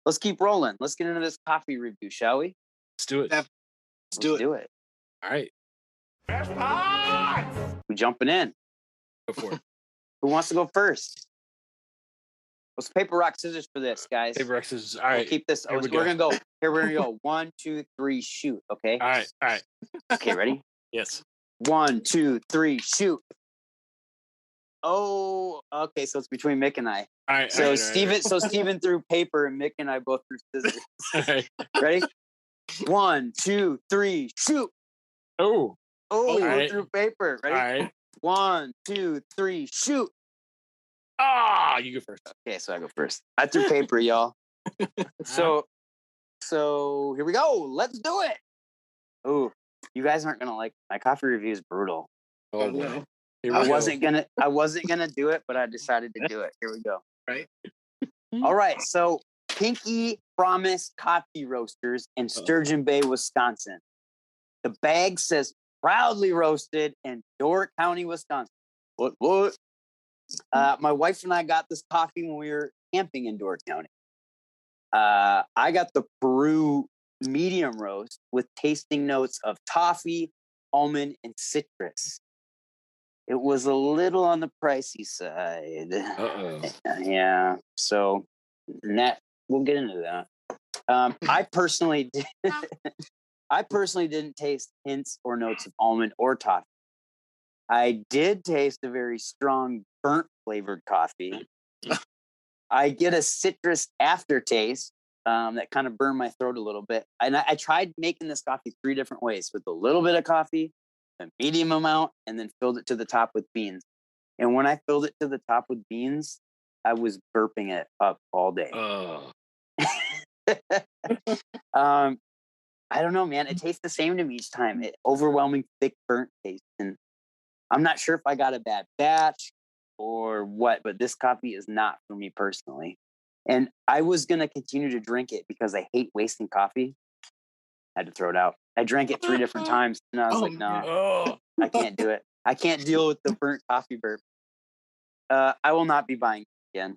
let's keep rolling. Let's get into this coffee review, shall we? Let's do it. Let's do it. All right. We're jumping in. Go for it. Who wants to go first? Let's paper, rock, scissors for this, guys. Paper, rock, scissors. All right. We'll keep this. We're gonna go. Here we're gonna go. 1, 2, 3, shoot. Okay. All right. Okay, ready? Yes. 1, 2, 3, shoot. Oh, okay. So it's between Mick and I. All right. So Steven threw paper and Mick and I both threw scissors. All right. Ready? 1, 2, 3, shoot. Oh. We threw paper. Ready? All right. 1, 2, 3, shoot. You go first. Okay, so I go first. I threw paper, y'all. So here we go. Let's do it. Oh, you guys aren't gonna like my coffee review is brutal. Oh no. I wasn't gonna do it, but I decided to do it. Here we go. Right. All right. So Pinky Promise Coffee Roasters in Sturgeon Bay, Wisconsin. The bag says proudly roasted in Door County, Wisconsin. What? My wife and I got this coffee when we were camping in Door County. I got the Peru medium roast with tasting notes of toffee, almond, and citrus. It was a little on the pricey side. Yeah. So we'll get into that. I personally didn't taste hints or notes of almond or toffee. I did taste a very strong burnt flavored coffee. I get a citrus aftertaste that kind of burned my throat a little bit. And I tried making this coffee 3 different ways, with a little bit of coffee, a medium amount, and then filled it to the top with beans. And when I filled it to the top with beans, I was burping it up all day. I don't know, man. It tastes the same to me each time. Overwhelming, thick, burnt taste. And I'm not sure if I got a bad batch or what, but this coffee is not for me personally. And I was going to continue to drink it because I hate wasting coffee. I had to throw it out. I drank it 3 different times, and I was no, I can't do it. I can't deal with the burnt coffee burp. I will not be buying it again.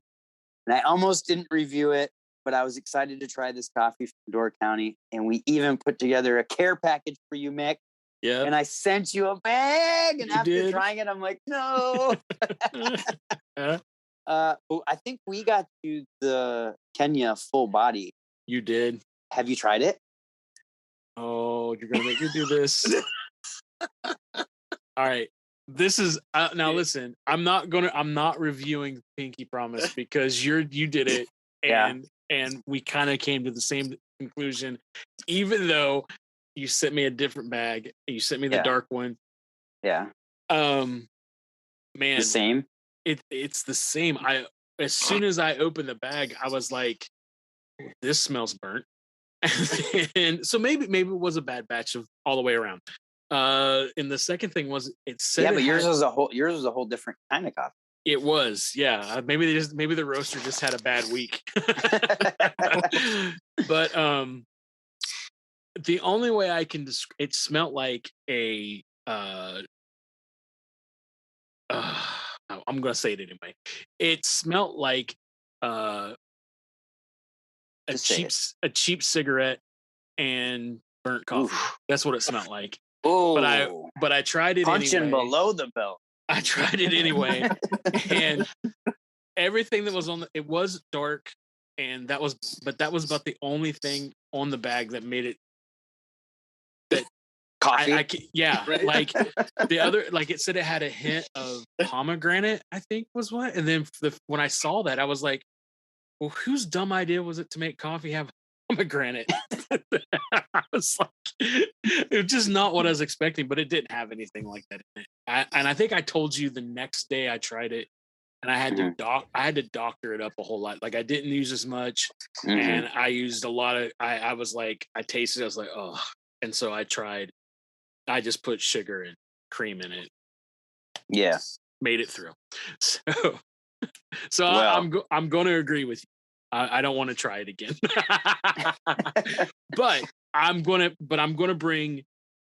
And I almost didn't review it, but I was excited to try this coffee from Door County. And we even put together a care package for you, Mick. Yeah. And I sent you a bag. And after trying it, I'm like, no. I think we got you the Kenya full body. You did. Have you tried it? Oh, you're gonna make me do this. All right. This is now listen, I'm not reviewing Pinky Promise because you did it and we kind of came to the same conclusion, even though you sent me a different bag. You sent me the dark one. Yeah. Man. The same? It's the same. As soon as I opened the bag, I was like, this smells burnt. And so maybe it was a bad batch of all the way around. And the second thing was it said but yours was a whole different kind of coffee. It was, yeah. Maybe the roaster just had a bad week. But the only way I can describe it smelled like a I'm gonna say it anyway. It smelled like a cheap cigarette and burnt coffee. Oof. That's what it smelled like. Oh, but I tried it punching anyway. Below the belt. I tried it anyway, and everything that was on it was dark, and that was about the only thing on the bag that made it Coffee. yeah, Right. like the other, like it said it had a hint of pomegranate, I think was what. And then when I saw that, I was like, well, whose dumb idea was it to make coffee have pomegranate? I was like, it was just not what I was expecting, but it didn't have anything like that in it. And I think I told you the next day I tried it, and I had to doctor it up a whole lot. Like I didn't use as much, and I used a lot of. I was like, I tasted it, I was like, oh, and so I just put sugar and cream in it. Yeah, made it through. So I'm going to agree with you. I don't want to try it again. but I'm going to bring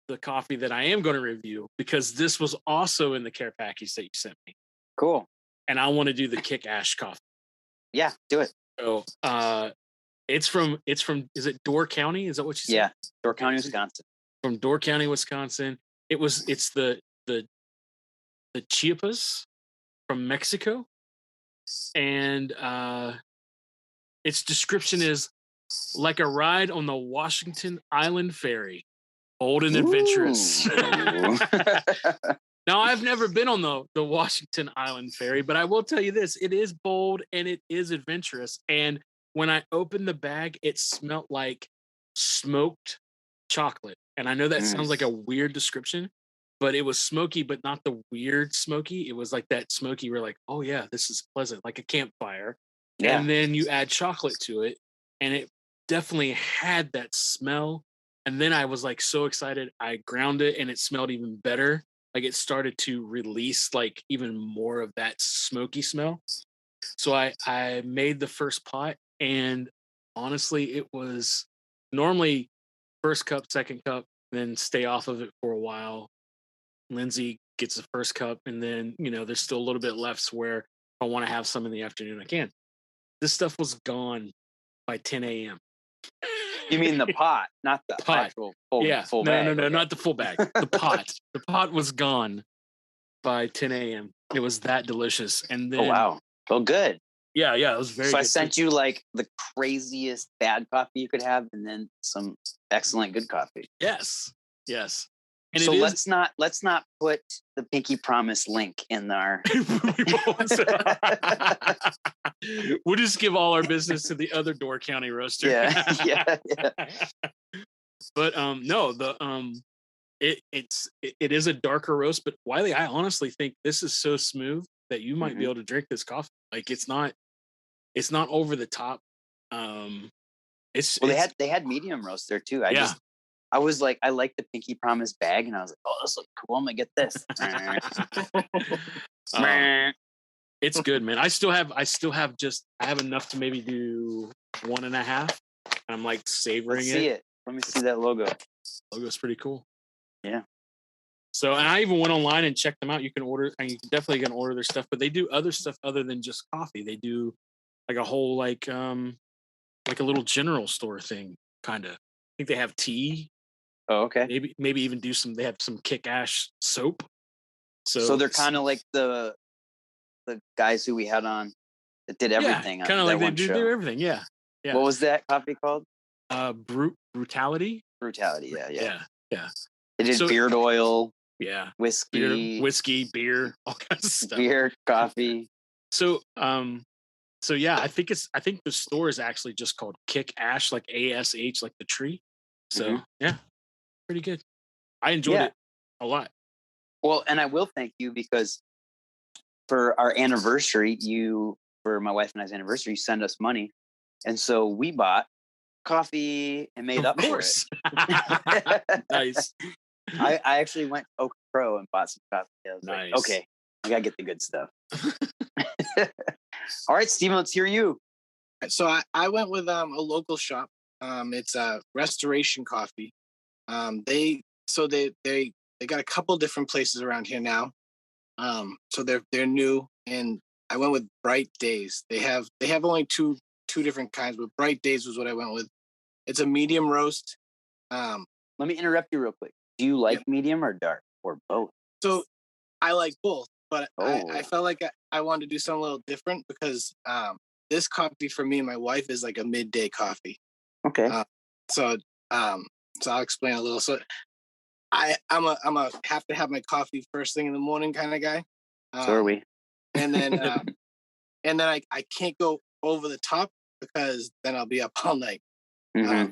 the coffee that I am going to review, because this was also in the care package that you sent me. Cool. And I want to do the Kick Ash coffee. Yeah, do it. So it's from is it Door County? Is that what you said? Yeah, Door County, Wisconsin. From Door County, Wisconsin. It's the Chiapas from Mexico. And its description is like a ride on the Washington Island ferry, bold and adventurous. Now, I've never been on the Washington Island ferry, but I will tell you this, it is bold and it is adventurous. And when I opened the bag, it smelled like smoked chocolate. And I know that sounds like a weird description, but it was smoky, but not the weird smoky. It was like that smoky, we're like, oh yeah, this is pleasant, like a campfire. Yeah. And then you add chocolate to it, and it definitely had that smell. And then I was like so excited, I ground it, and it smelled even better. Like it started to release like even more of that smoky smell. So I made the first pot, and honestly, it was normally first cup, second cup, then stay off of it for a while. Lindsay gets the first cup, and then, there's still a little bit left where if I want to have some in the afternoon, I can. This stuff was gone by 10 a.m. You mean the pot, not the actual full bag? No, not the full bag. The pot. The pot was gone by 10 a.m. It was that delicious. And then, oh, wow. Well, good. Yeah, it was very good. So I sent you like the craziest bad coffee you could have, and then some excellent good coffee. Yes. And so let's not put the Pinky Promise link in our. We'll just give all our business to the other Door County roaster. Yeah. But no, it is a darker roast. But Wiley, I honestly think this is so smooth that you might be able to drink this coffee. Like it's not over the top. They had medium roast there too. I was like, I like the Pinky Promise bag, and I was like, oh, this looks cool. I'm gonna get this. It's good, man. I have enough to maybe do 1.5. I'm like savoring it. Let me see that logo. Logo's pretty cool. Yeah. So, and I even went online and checked them out. You can order, and you definitely can order their stuff, but they do other stuff other than just coffee. They do like a whole like a little general store thing, kind of. I think they have tea. Oh, okay. Maybe even they have some Kick Ash soap. So they're kind of like the guys who we had on that did everything. Kind of like they do everything. Yeah. What was that coffee called? Brutality. Brutality. Yeah. They did beard oil. Yeah. Whiskey, beer, all kinds of stuff. Beer, coffee. So yeah, I think the store is actually just called Kick Ash, like ASH, like the tree. So yeah, pretty good. I enjoyed it a lot. Well, and I will thank you, because for our anniversary, for my wife and I's anniversary, you send us money, and so we bought coffee and made up for it. Nice. I actually went to Oak Pro and bought some coffee. I was nice. Like, okay, I gotta get the good stuff. All right, Steven, let's hear you. So I went with a local shop. It's Restoration Coffee. They got a couple different places around here now. So they're new, and I went with Bright Days. They have only two different kinds, but Bright Days was what I went with. It's a medium roast. Let me interrupt you real quick. Do you like medium or dark or both? So I like both. but I felt like I wanted to do something a little different because this coffee for me and my wife is like a midday coffee. Okay. So I'll explain a little. So I'm a have to have my coffee first thing in the morning kind of guy. So are we. And then I can't go over the top because then I'll be up all night. Mm-hmm.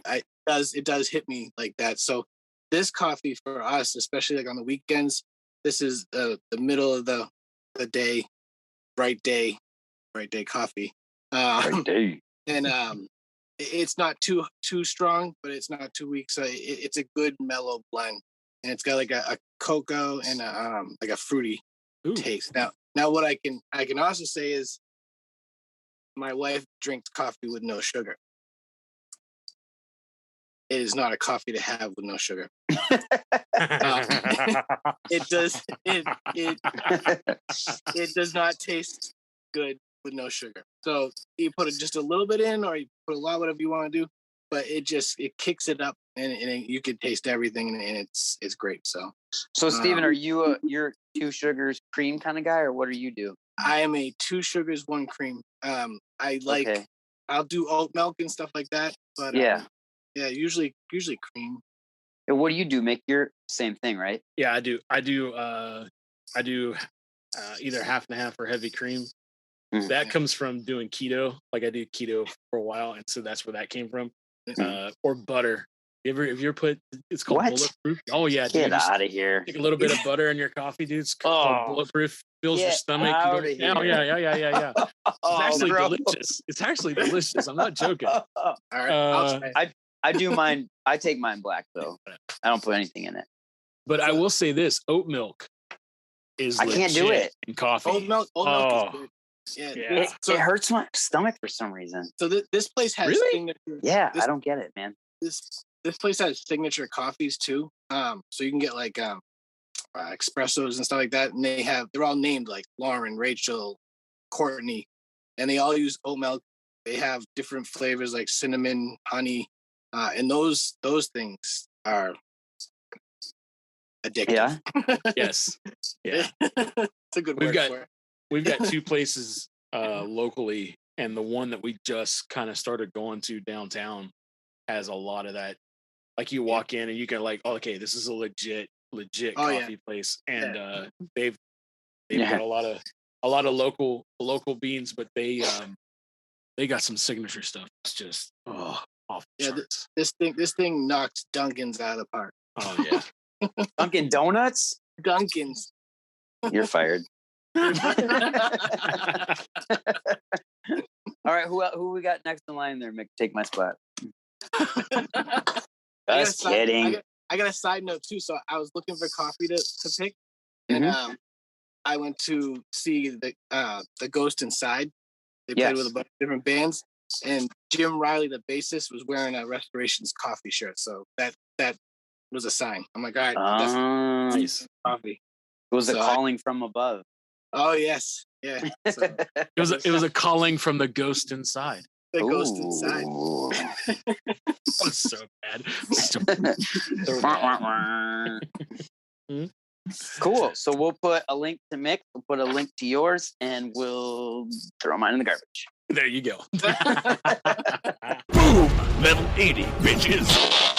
It does hit me like that. So this coffee for us, especially like on the weekends, this is the middle of the day, bright day coffee. Bright day. And it's not too strong, but it's not too weak. So it's a good mellow blend, and it's got like a cocoa and like a fruity taste. Now what I can also say is my wife drinks coffee with no sugar. It is not a coffee to have with no sugar. It does not taste good with no sugar. So you put just a little bit in, or you put a lot, whatever you want to do. But it kicks it up, and you can taste everything, and it's great. So Steven, are you you're 2 sugars cream kind of guy, or what do you do? I am a 2 sugars, 1 cream. I'll do oat milk and stuff like that, but usually cream. And what do you do? Make your same thing, right? Yeah, I do either half and half or heavy cream. Mm-hmm. That comes from doing keto. Like I did keto for a while, and so that's where that came from. Or butter. Have you ever put? It's called bulletproof. Oh yeah, get out of here. Take a little bit of butter in your coffee, dude. It's called bulletproof. Fills your stomach. Oh yeah. It's actually delicious. It's actually delicious. I'm not joking. All right. I do mine. I take mine black though. I don't put anything in it. But I will say this: oat milk is. I can't do it in coffee. Oat milk is good. Yeah. It hurts my stomach for some reason. So this place has signature. Yeah, I don't get it, man. This place has signature coffees too. So you can get like espressos and stuff like that, and they're all named like Lauren, Rachel, Courtney, and they all use oat milk. They have different flavors like cinnamon, honey, and those things are addictive. Yeah. Yes. Yeah. It's a good word for it. We've got 2 places locally, and the one that we just kind of started going to downtown has a lot of that. Like you walk in and you can like, okay, this is a legit coffee place, and they've got a lot of local beans, but they got some signature stuff. It's just off the charts. This thing knocks Dunkin's out of the park. Oh yeah. Dunkin' Donuts? Dunkin's. You're fired. All right, who we got next in line there, Mick? Take my spot. Just kidding. I got a side note too. So I was looking for coffee to pick, and I went to see the Ghost Inside. They played with a bunch of different bands, and Jim Riley, the bassist, was wearing a Restorations coffee shirt. So that was a sign. I'm like, all right, that's nice coffee. It was a calling from above. Oh yes, yeah. So, it was a calling from the ghost inside. The Ghost Inside. That's so bad. Cool. So we'll put a link to Mick. We'll put a link to yours, and we'll throw mine in the garbage. There you go. Boom! Level 80, bitches.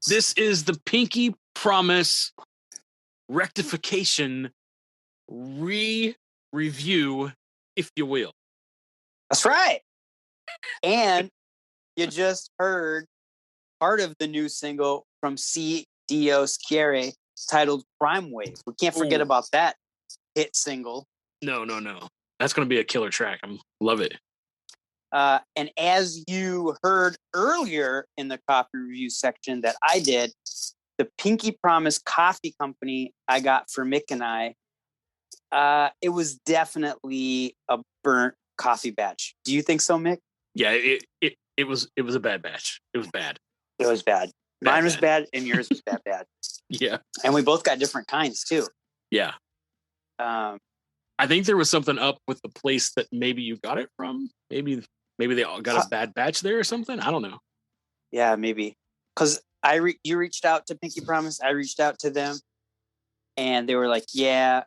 This is the Pinky Promise rectification review, if you will. That's right. And you just heard part of the new single from C. Dios Quiere titled Crime Wave. We can't forget Ooh. about that hit single. No. That's going to be a killer track. I love it. And as you heard earlier in the coffee review section that I did, the Pinky Promise Coffee Company I got for Mick and I, it was definitely a burnt coffee batch. Do you think so, Mick? Yeah, it was a bad batch. It was bad. It was bad. Mine was bad and yours was bad. Yeah. And we both got different kinds too. Yeah. I think there was something up with the place that maybe you got it from. Maybe they all got a bad batch there or something. I don't know. Yeah, maybe. Because you reached out to Pinky Promise. I reached out to them. And they were like, yeah,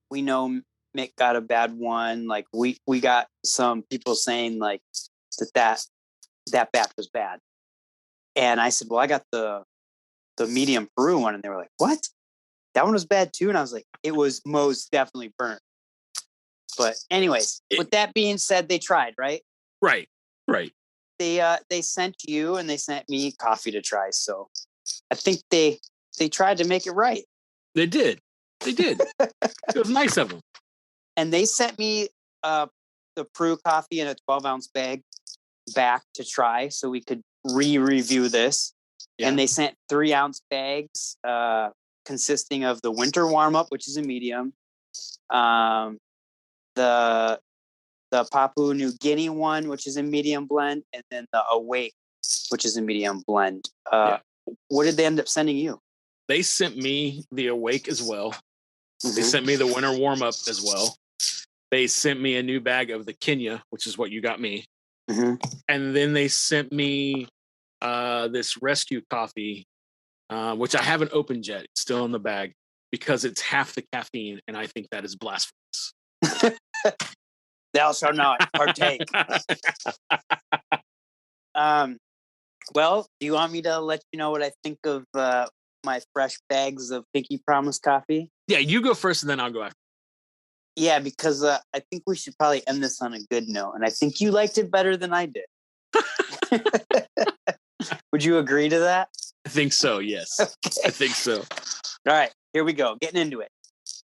we know Mick got a bad one. Like we got some people saying like that batch was bad. And I said, well, I got the medium Peru one. And they were like, what? That one was bad too. And I was like, it was most definitely burnt. But anyways, with that being said, they tried, right? Right. They sent you and they sent me coffee to try. So I think they tried to make it right. They did. It was nice of them. And they sent me the Peru coffee in a 12-ounce bag back to try so we could re-review this. Yeah. And they sent 3-ounce bags consisting of the winter warm-up, which is a medium, the Papua New Guinea one, which is a medium blend, and then the Awake, which is a medium blend. What did they end up sending you? They sent me the Awake as well. Mm-hmm. They sent me the winter warm-up as well. They sent me a new bag of the Kenya, which is what you got me. Mm-hmm. And then they sent me this rescue coffee, which I haven't opened yet. It's still in the bag because it's half the caffeine, and I think that is blasphemous. Thou shalt not partake. Well, do you want me to let you know what I think of my fresh bags of Pinky Promise coffee? Yeah, you go first, and then I'll go after. Yeah, because I think we should probably end this on a good note, and I think you liked it better than I did. Would you agree to that? I think so, yes. Okay. I think so. All right, here we go. Getting into it.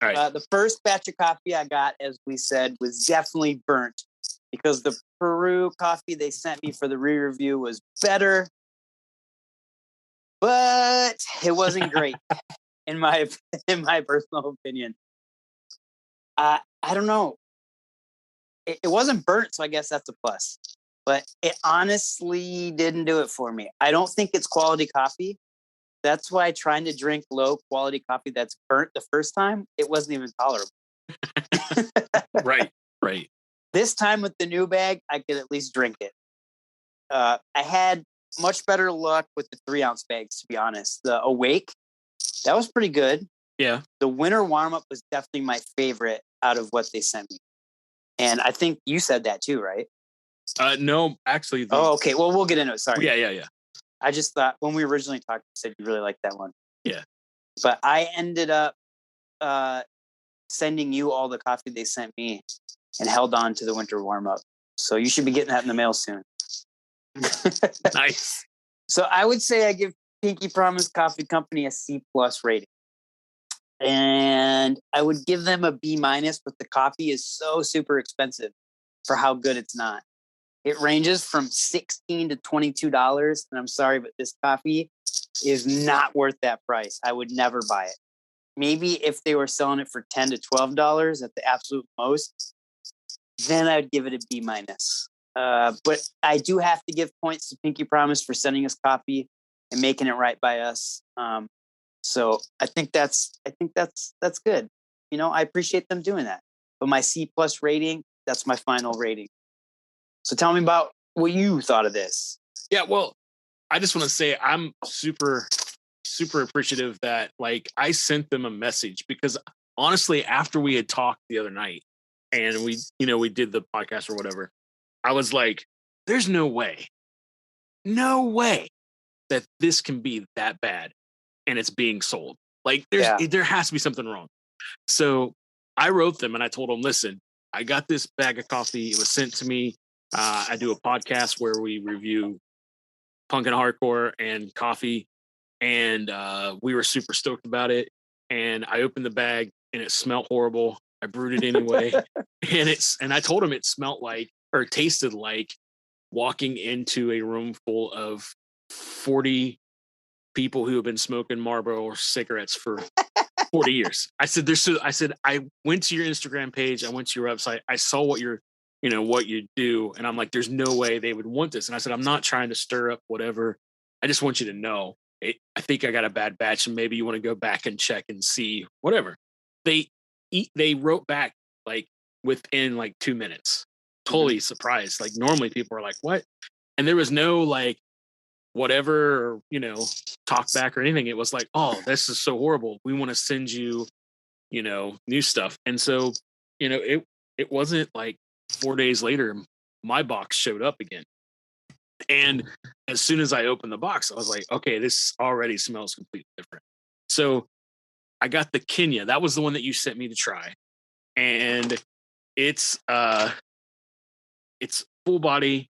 All right. The first batch of coffee I got, as we said, was definitely burnt because the Peru coffee they sent me for the re-review was better, but it wasn't great in my personal opinion. I don't know. It wasn't burnt, so I guess that's a plus. But it honestly didn't do it for me. I don't think it's quality coffee. That's why trying to drink low quality coffee that's burnt the first time, it wasn't even tolerable. Right. This time with the new bag, I could at least drink it. I had much better luck with the 3-ounce bags, to be honest. The Awake, that was pretty good. Yeah. The winter warm-up was definitely my favorite out of what they sent me. And I think you said that too, right? No, actually. Oh, okay. Well, we'll get into it. Sorry. Yeah. I just thought when we originally talked, you said you really liked that one. Yeah. But I ended up sending you all the coffee they sent me and held on to the winter warm-up. So you should be getting that in the mail soon. Nice. So I would say I give Pinky Promise Coffee Company a C+ rating. And I would give them a B-, but the coffee is so super expensive for how good it's not. It ranges from $16 to $22, and I'm sorry, but this coffee is not worth that price. I would never buy it. Maybe if they were selling it for $10 to $12 at the absolute most, then I'd give it a B-. But I do have to give points to Pinky Promise for sending us coffee and making it right by us. So I think that's good. You know, I appreciate them doing that. But my C+ rating, that's my final rating. So tell me about what you thought of this. Yeah, well, I just want to say I'm super, super appreciative that I sent them a message because honestly, after we had talked the other night and we did the podcast or whatever, I was like, there's no way that this can be that bad and it's being sold. Like there has to be something wrong. So I wrote them and I told them, listen, I got this bag of coffee. It was sent to me. I do a podcast where we review punk and hardcore and coffee. And we were super stoked about it. And I opened the bag and it smelled horrible. I brewed it anyway. and I told him it smelled like, or tasted like, walking into a room full of 40 people who have been smoking Marlboro cigarettes for 40 years. I said, I went to your Instagram page. I went to your website. I saw what what you do. And I'm like, there's no way they would want this. And I said, I'm not trying to stir up whatever. I just want you to know, I think I got a bad batch and maybe you want to go back and check and see whatever. They wrote back like within like 2 minutes. Totally surprised. Like normally people are like, what? And there was no like whatever, talk back or anything. It was like, oh, this is so horrible. We want to send you, new stuff. And so, it wasn't like 4 days later, my box showed up again. And as soon as I opened the box, I was like, okay, this already smells completely different. So I got the Kenya. That was the one that you sent me to try. And it's full body,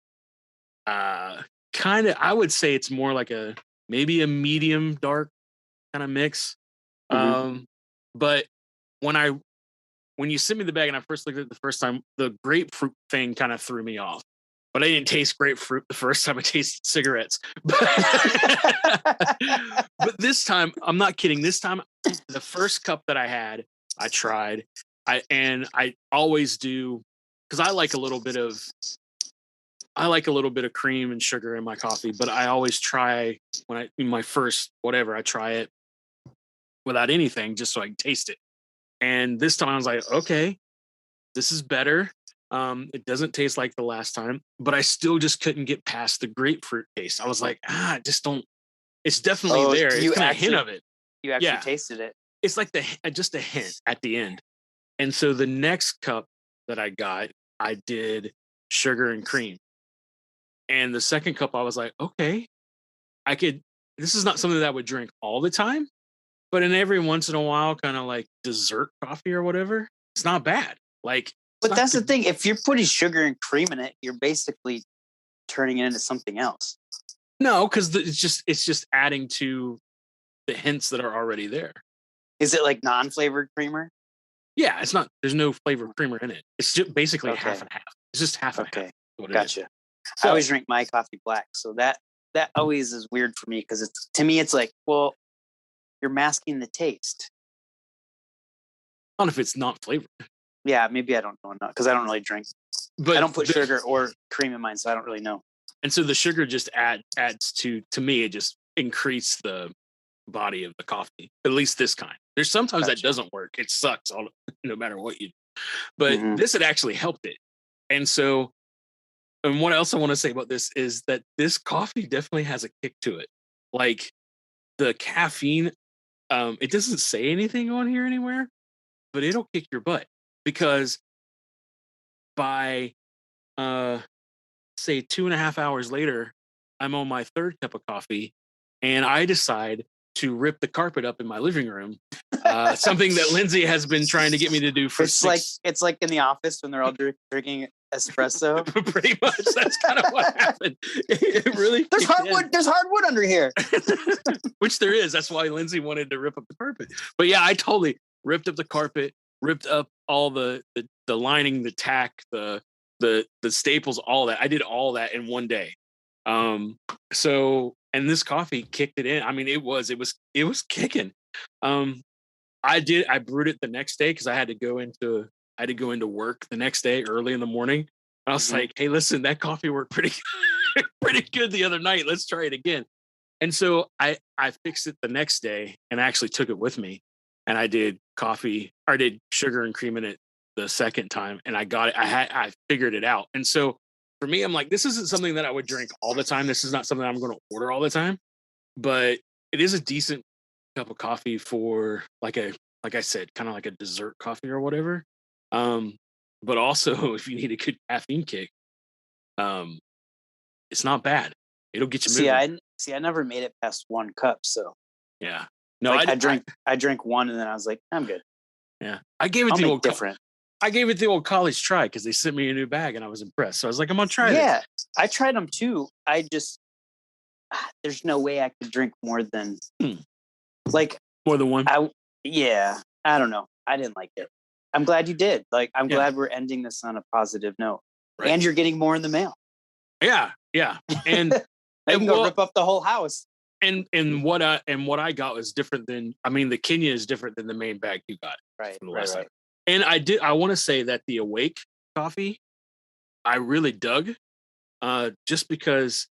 kind of, I would say it's more like maybe a medium dark kind of mix. But when you sent me the bag and I first looked at it the first time, the grapefruit thing kind of threw me off. But I didn't taste grapefruit the first time I tasted cigarettes. But this time, I'm not kidding. This time, the first cup that I had, I tried. I always do, because I like a little bit of cream and sugar in my coffee. But I always try in my first whatever, I try it without anything just so I can taste it. And this time I was like, okay, this is better. It doesn't taste like the last time, but I still just couldn't get past the grapefruit taste. I was like, just don't. It's definitely there. It's kind of a hint of it. You actually tasted it. It's like just a hint at the end. And so the next cup that I got, I did sugar and cream. And the second cup, I was like, okay, this is not something that I would drink all the time, but in every once in a while, kind of like dessert coffee or whatever, it's not bad. Like, but that's the thing. If you're putting sugar and cream in it, you're basically turning it into something else. No, because it's just adding to the hints that are already there. Is it like non-flavored creamer? Yeah, it's not. There's no flavored creamer in it. It's just basically half and half. It's just half and half. Gotcha. I always drink my coffee black, so that always is weird for me because to me it's like, well, you're masking the taste. I don't know if it's not flavored. Yeah, maybe I don't know enough because I don't really drink. But I don't put sugar or cream in mine, so I don't really know. And so the sugar just adds to me. It just increased the body of the coffee. At least this kind. There's sometimes that doesn't work. It sucks no matter what you do. But this had actually helped it. And so, and what else I want to say about this is that this coffee definitely has a kick to it. Like the caffeine, it doesn't say anything on here anywhere, but it'll kick your butt. Because by say 2.5 hours later, I'm on my third cup of coffee and I decide to rip the carpet up in my living room. Something that Lindsay has been trying to get me to do for it's like in the office when they're all drinking espresso. Pretty much. That's kind of what happened. It really there's hardwood under here. Which there is. That's why Lindsay wanted to rip up the carpet. But yeah, I totally ripped up the carpet, ripped up all the lining, the tack, the staples, all that. I did all that in one day. So, and this coffee kicked it in. I mean, it was kicking. I brewed it the next day because I had to go into work the next day early in the morning. And I was like, hey, listen, that coffee worked pretty good the other night. Let's try it again. And so I fixed it the next day and I actually took it with me. And I did sugar and cream in it the second time. And I got it. I figured it out. And so for me, I'm like, this isn't something that I would drink all the time. This is not something I'm going to order all the time, but it is a decent cup of coffee for like I said, kind of like a dessert coffee or whatever. But also if you need a good caffeine kick, it's not bad. It'll get you moving. I never made it past 1 cup. So Yeah. No, like, I drank 1 and then I was like, I'm good. Yeah. I gave it I'll the make old different. I gave it the old college try because they sent me a new bag and I was impressed. So I was like, I'm gonna try Yeah, this. I tried them too. I just there's no way I could drink more than like More than one. I don't know. I didn't like it. I'm glad you did. Like, I'm glad we're ending this on a positive note. Right. And you're getting more in the mail. Yeah. And I can go rip up the whole house. And what I got was different than, I mean, the Kenya is different than the main bag you got. Right. From the last time. And I want to say that the Awake coffee, I really dug, just because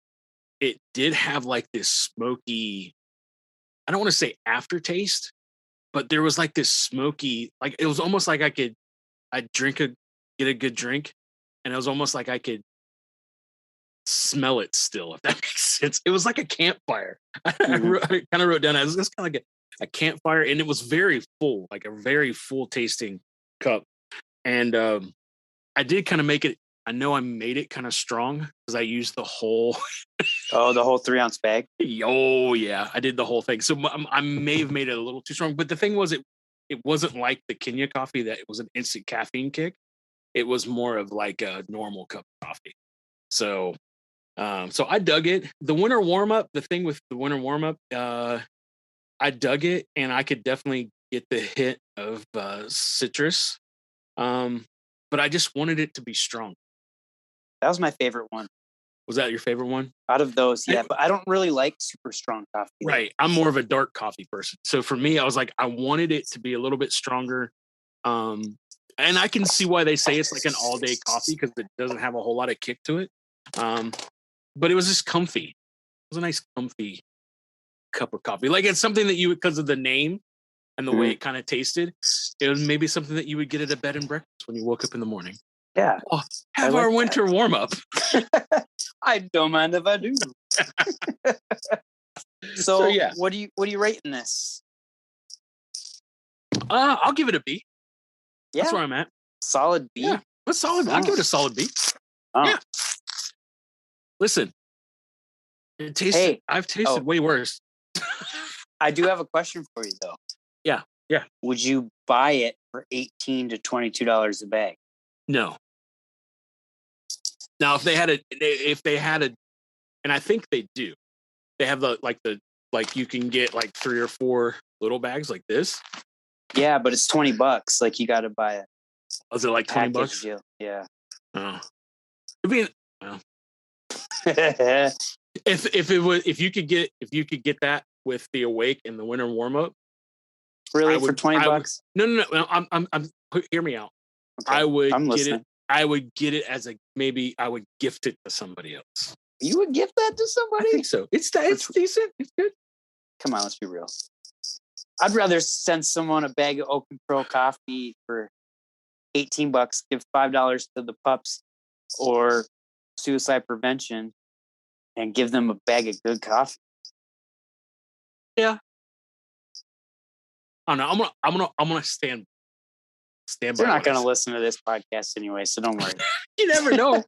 it did have like this smoky, I don't want to say aftertaste, but there was like this smoky, like it was almost like I'd get a good drink, and it was almost like I could smell it still, if that makes sense. It was like a campfire. I kind of wrote down, it was just kind of like a campfire, and it was very full, like a very full tasting cup. And I did kind of make it, I know I made it kind of strong because I used the whole the whole 3-ounce bag. Oh yeah, I did the whole thing. So I may have made it a little too strong, but the thing was, it wasn't like the Kenya coffee that it was an instant caffeine kick. It was more of like a normal cup of coffee. So I dug it. The winter warm up, the thing with the winter warm up, I dug it, and I could definitely get the hit of citrus. But I just wanted it to be strong. That was my favorite one. Was that your favorite one? Out of those, yeah. But I don't really like super strong coffee. Right. I'm more of a dark coffee person. So for me, I was like, I wanted it to be a little bit stronger. And I can see why they say it's like an all-day coffee because it doesn't have a whole lot of kick to it. But it was just comfy. It was a nice, comfy cup of coffee. Like, it's something that you would, because of the name and the way it kind of tasted, it was maybe something that you would get at a bed and breakfast when you woke up in the morning. Yeah. Oh, have our winter warm up. I don't mind if I do. So yeah, what do you rating this? I'll give it a B. Yeah. That's where I'm at. Solid B. Yeah. That's solid. I'll give it a solid B. Yeah. Listen. It tasted, I've tasted way worse. I do have a question for you though. Yeah. Yeah. Would you buy it for $18 to $22 a bag? No. Now, if they had a, and I think they do, they have you can get like 3 or 4 little bags like this. Yeah, but it's $20. Like, you got to buy it. Was it like $20? Deal. Yeah. Oh. If you could get that with the Awake and the winter warm up. Really, for $20? No. I'm hear me out. Okay. I would get it as maybe I would gift it to somebody else. You would gift that to somebody? I think so. It's decent. It's good. Come on, let's be real. I'd rather send someone a bag of Open Pro coffee for $18, give $5 to the pups or suicide prevention, and give them a bag of good coffee. Yeah. I don't know. I'm gonna stand by. They're not gonna listen to this podcast anyway, so don't worry. You never know.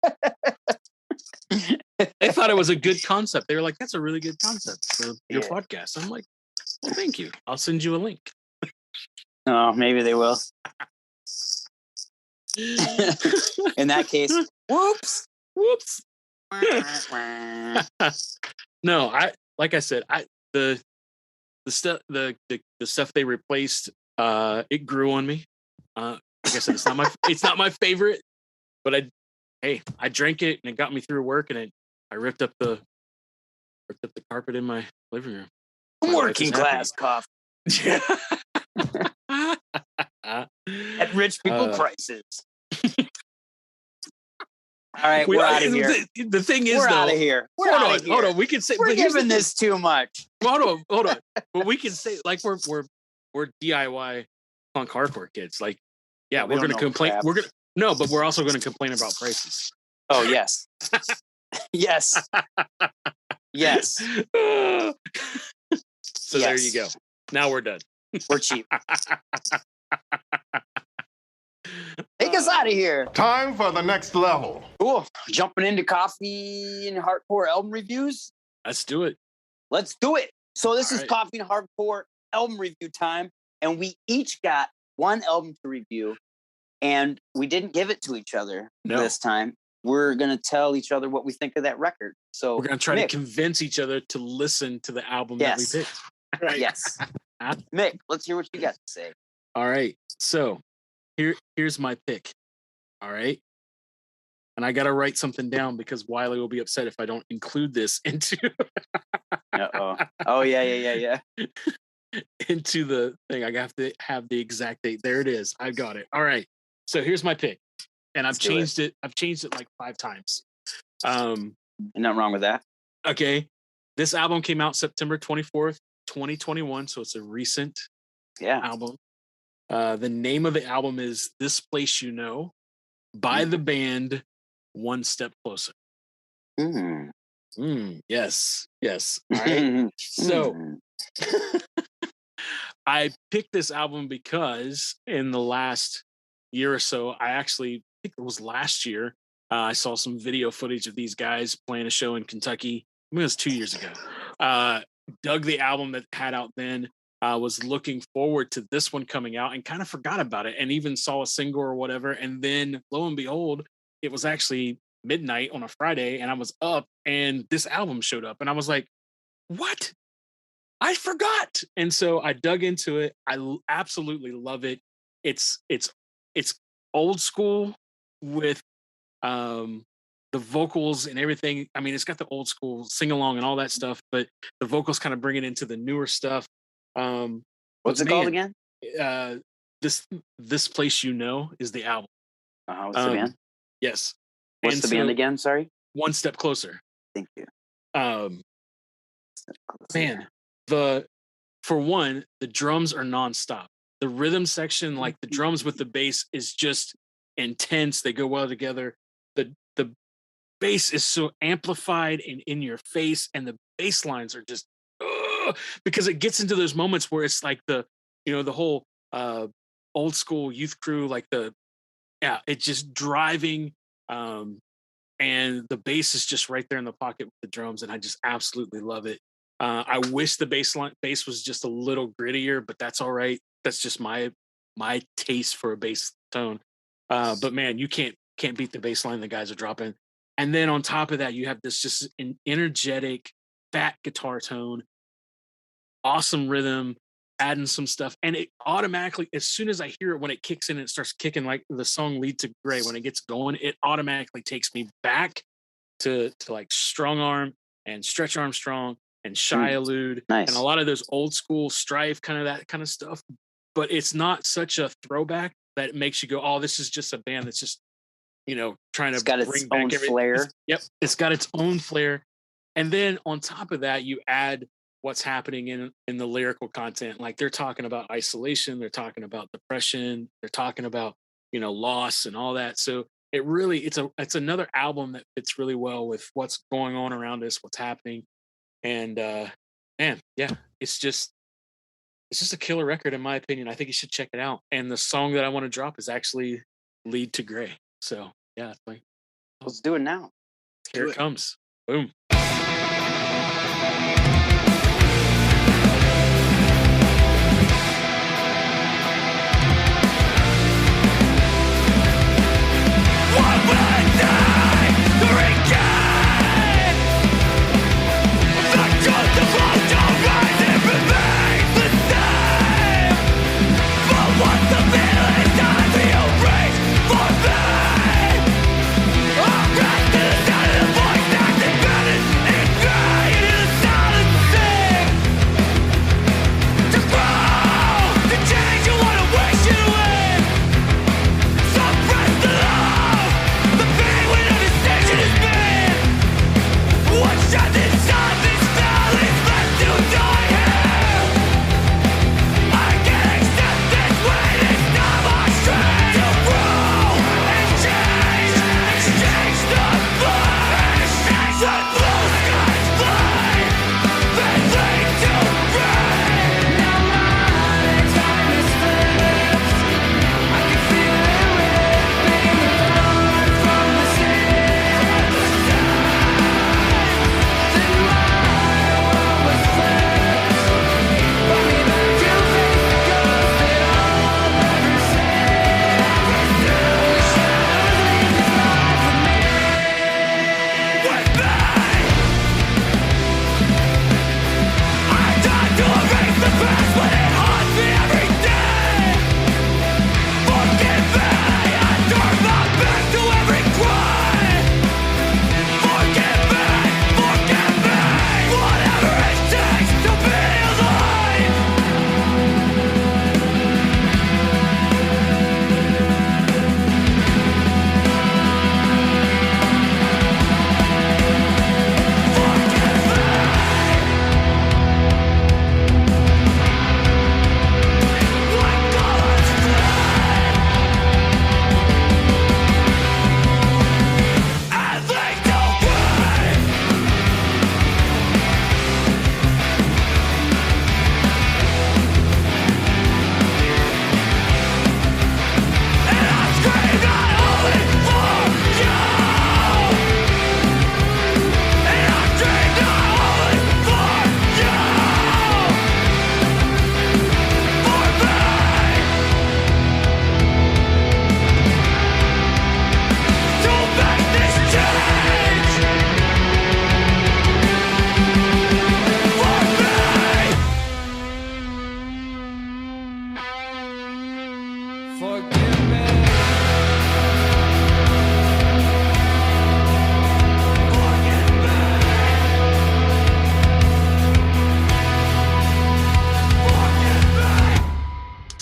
They thought it was a good concept. They were like, "That's a really good concept for your podcast." I'm like, "Well, thank you. I'll send you a link." Oh, maybe they will. In that case, whoops. No, like I said, the stuff they replaced, it grew on me. Like I said, it's not my favorite, but I drank it and it got me through work, and I ripped up the carpet in my living room. Working class coffee. At rich people prices. All right, we're out of here. The thing is, we're out of here. Hold on. We can say we're giving this too much. Hold on. But we can say, like, we're DIY punk hardcore kids. Like, yeah, we're gonna complain. Crap. But we're also gonna complain about prices. Oh yes, yes. So there you go. Now we're done. We're cheap. Take us out of here. Time for the next level. Cool. Jumping into coffee and hardcore album reviews. Let's do it. Let's do it. So this All is right. Coffee and Hardcore album review time, and we each got one album to review, and we didn't give it to each other this time. We're going to tell each other what we think of that record. So We're going to try to Mick, convince each other to listen to the album that we Yes. picked. Right. Yes. Mick, let's hear what you got to say. All right. So here's my pick. All right. And I got to write something down because Wiley will be upset if I don't include this into Uh-oh. Oh, yeah. into the thing. I have to have the exact date. There it is. I got it. All right. So here's my pick. And I've changed it. I've changed it like 5 times. Nothing wrong with that. Okay. This album came out September 24th, 2021. So it's a recent album. The name of the album is This Place You Know by the band One Step Closer. Yes. All right. So I picked this album because in the last year or so, I think it was last year, I saw some video footage of these guys playing a show in Kentucky. I mean, it was 2 years ago. Dug the album that had out then. Was looking forward to this one coming out and kind of forgot about it, and even saw a single or whatever. And then lo and behold, it was actually midnight on a Friday, and I was up and this album showed up, and I was like, what? I forgot. And so I dug into it. I absolutely love it. It's old school with the vocals and everything. I mean, it's got the old school sing along and all that stuff, but the vocals kind of bring it into the newer stuff. What's it called again? This Place You Know is the album. What's the band? Yes. What's the band again? Sorry. One Step Closer. Thank you. Man, for one, the drums are nonstop. The rhythm section, like the drums with the bass, is just intense. They go well together. The bass is so amplified and in your face, and the bass lines are just because it gets into those moments where it's like the whole old school youth crew, like it's just driving, and the bass is just right there in the pocket with the drums, and I just absolutely love it. I wish the bass was just a little grittier, but that's all right. That's just my taste for a bass tone. But man, you can't beat the bass line the guys are dropping. And then on top of that, you have this just an energetic, fat guitar tone, awesome rhythm, adding some stuff. And it automatically, as soon as I hear it, when it kicks in and it starts kicking like the song Lead to Gray, when it gets going, it automatically takes me back to like Strong Arm and Stretch Armstrong and Shy Elude and a lot of those old school Strife, kind of that kind of stuff. But it's not such a throwback that it makes you go, oh, this is just a band that's just, trying to bring back everything. Flair. Yep. It's got its own flair. And then on top of that, you add what's happening in the lyrical content. Like they're talking about isolation, they're talking about depression, they're talking about, loss and all that. So it really, it's another album that fits really well with what's going on around us, what's happening. And man, yeah, it's just a killer record in my opinion. I think you should check it out. And the song that I want to drop is actually Lead to Gray. So yeah, it's like, let's do it now. Here it comes. Boom. Better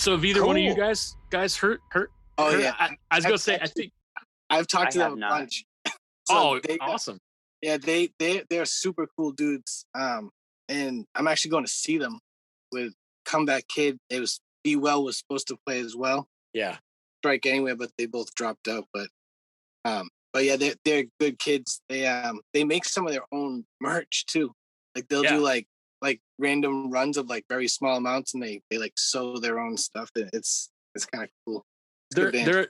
So have either one of you Cool. guys hurt? Oh Hurt? yeah, I was gonna say, I actually- think. I've talked to I them have a not. bunch. Oh, they, awesome. yeah, they're super cool dudes. And I'm actually going to see them with Comeback Kid. It was Be Well was supposed to play as well. Yeah. Strike Anywhere, but they both dropped out. But yeah, they're good kids. They make some of their own merch too. Like they'll do like random runs of like very small amounts, and they like sew their own stuff. It's kind of cool. It's a good band.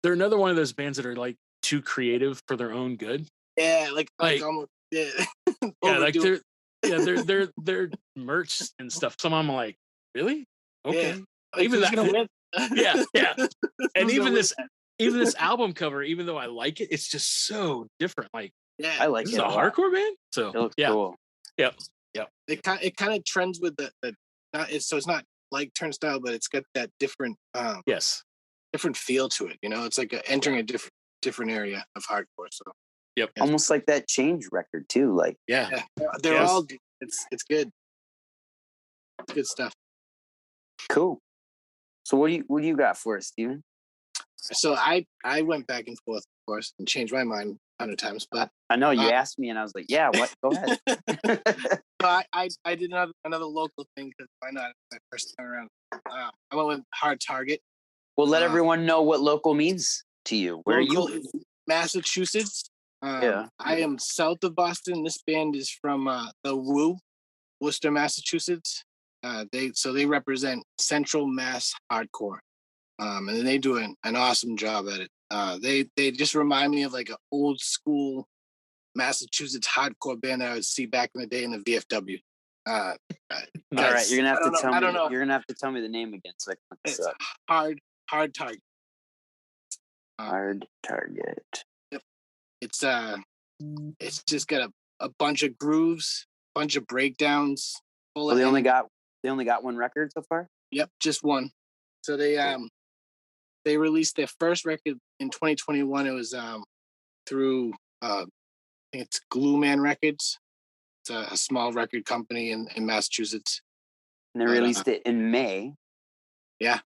They're another one of those bands that are like too creative for their own good. Yeah, like Yeah, almost like overdo it. their merch and stuff. Some of them are like, really? Okay. Yeah. Like, Even who's that- gonna win? Yeah. And Who's gonna even this album cover, even though I like it, it's just so different. Like, Yeah, I like this it is a a lot. hardcore band. So It looks yeah. cool. it kind of trends with the it's not like Turnstile, but it's got that different Yes. different feel to it. You know, it's like entering a different area of hardcore. So Yep. Almost like that Change record too. Like Yeah. yeah, they're Yes. all it's good. It's good stuff. cool. So what do you got for us, Steven? So I went back and forth, of course, and changed my mind 100 times. But I know you asked me, and I was like, "Yeah, what? Go ahead." I did another local thing because why not? My first time around. I went with Hard Target. Well, let everyone know what local means to you. Where Local you? is Massachusetts. Yeah. I am south of Boston. This band is from the Woo, Worcester, Massachusetts. They represent Central Mass hardcore, and they do an awesome job at it. They just remind me of like an old school Massachusetts hardcore band that I would see back in the day in the VFW. All right, you're gonna have to tell me. I don't know. You're gonna have to tell me the name again, so I can look this It's up. Hard Target. Hard Target. It's just got a bunch of grooves, bunch of breakdowns. Full Well, of they only got one record so far. Yep, just one. So they released their first record in 2021. It was through I think it's Glue Man Records. It's a small record company in Massachusetts. And they released it in May. Yeah,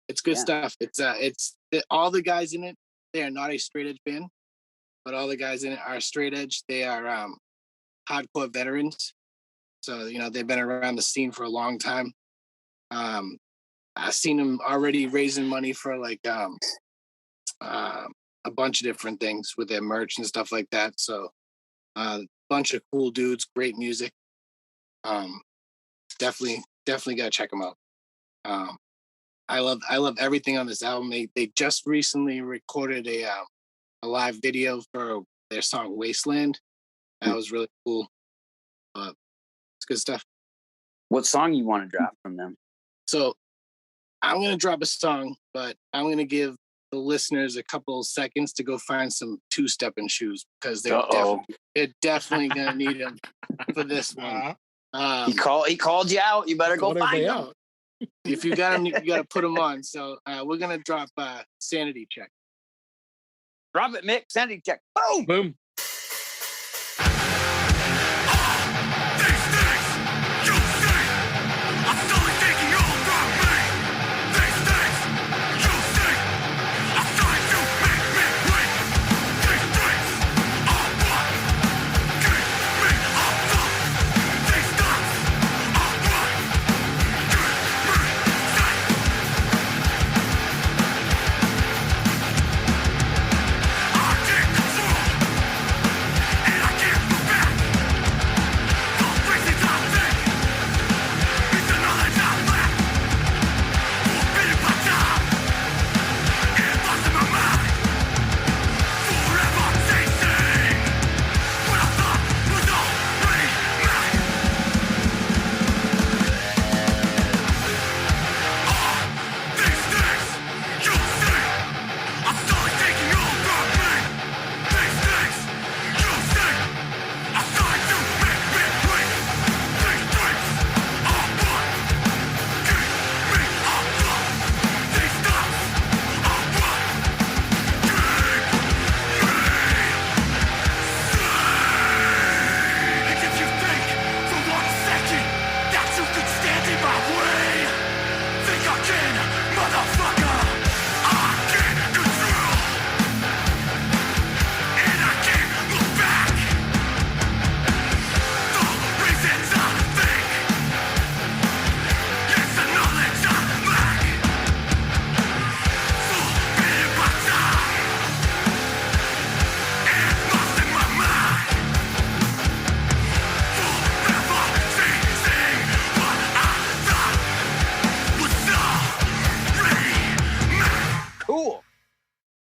it's good Yeah. stuff. It's all the guys in it. They are not a straight edge band, but all the guys in it are straight edge. They are hardcore veterans. So, you know, they've been around the scene for a long time. I've seen them already raising money for like a bunch of different things with their merch and stuff like that. So, bunch of cool dudes, great music. Definitely gotta check them out. I love everything on this album. They just recently recorded a live video for their song Wasteland. That was really cool. It's good stuff. What song you want to drop from them? So I'm gonna drop a song, but I'm gonna give the listeners a couple seconds to go find some two-stepping shoes because they're definitely gonna need them for this one. He called you out. You better go find them. If you got them, you got to put them on. So we're gonna drop Sanity Check. Drop it, Mick. Sanity check. Boom. Boom. I take control.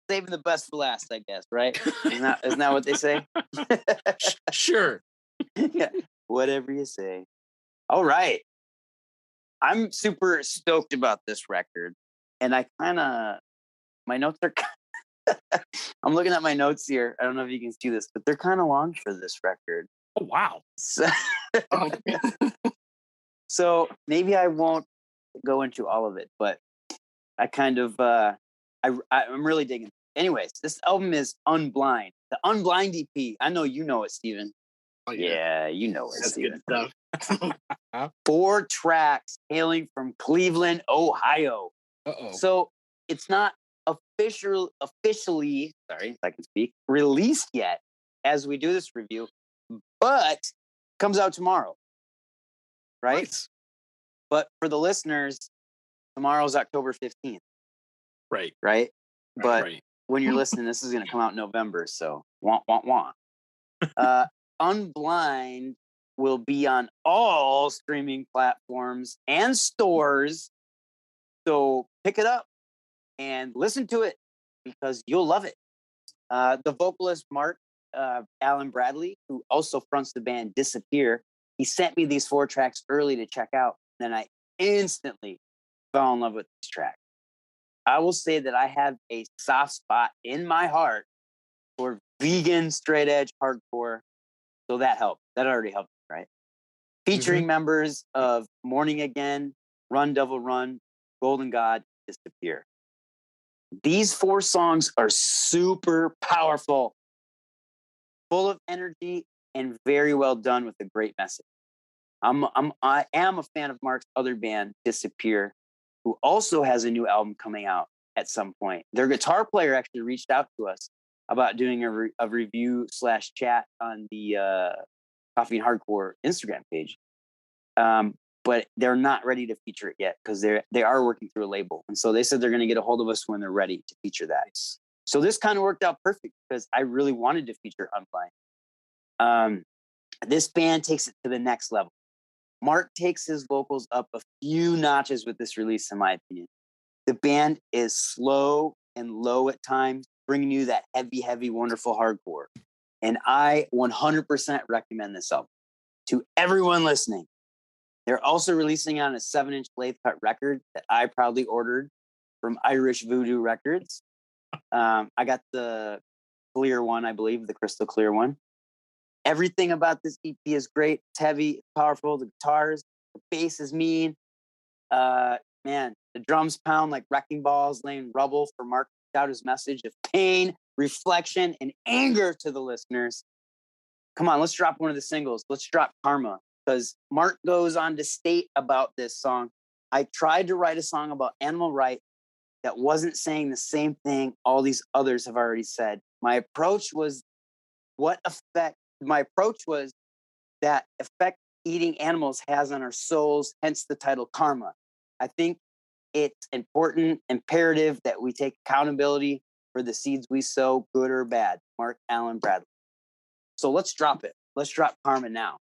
saving the best for last, I guess, right? Isn't that what they say? Sure. Yeah, whatever you say. All right. I'm super stoked about this record. And my notes are, I'm looking at my notes here. I don't know if you can see this, but they're kind of long for this record. Oh, wow. So maybe I won't go into all of it, but I kind of, I'm really digging. Anyways, this album is Unblind, the Unblind EP. I know you know it, Steven. Oh, yeah, you know it, That's Steven. good stuff. 4 tracks hailing from Cleveland, Ohio. Uh-oh. So it's not officially, sorry, if I can speak, released yet as we do this review, but comes out tomorrow. Right? Nice. But for the listeners, tomorrow's October 15th. Right. Right? But Right. when you're listening, this is going to come out in November. So, wah, wah, wah. Unblind will be on all streaming platforms and stores. So pick it up and listen to it because you'll love it. The vocalist, Mark Alan Bradley, who also fronts the band Disappear, he sent me these 4 tracks early to check out. Then I instantly fell in love with these tracks. I will say that I have a soft spot in my heart for vegan straight edge hardcore. So that helped. That already helped, right? Featuring members of Morning Again, Run Devil Run, Golden God, Disappear. These 4 songs are super powerful, full of energy, and very well done with a great message. I am a fan of Mark's other band, Disappear, who also has a new album coming out at some point. Their guitar player actually reached out to us about doing a review / chat on the Coffee and Hardcore Instagram page. But they're not ready to feature it yet because they are working through a label. And so they said they're going to get a hold of us when they're ready to feature that. So this kind of worked out perfect because I really wanted to feature Unblind. This band takes it to the next level. Mark takes his vocals up a few notches with this release, in my opinion. The band is slow and low at times, bringing you that heavy, heavy, wonderful hardcore. And I 100% recommend this album to everyone listening. They're also releasing on a 7-inch lathe cut record that I proudly ordered from Irish Voodoo Records. I got the clear one, I believe, the crystal clear one. Everything about this EP is great. It's heavy, it's powerful. The guitars, the bass is mean. Man, the drums pound like wrecking balls, laying rubble for Mark to shout his message of pain, reflection, and anger to the listeners. Come on, let's drop one of the singles. Let's drop Karma, because Mark goes on to state about this song. I tried to write a song about animal rights that wasn't saying the same thing all these others have already said. My approach was that effect eating animals has on our souls, hence the title Karma. I think it's important, imperative that we take accountability for the seeds we sow, good or bad. Mark Allen Bradley. So let's drop it. Let's drop Karma now.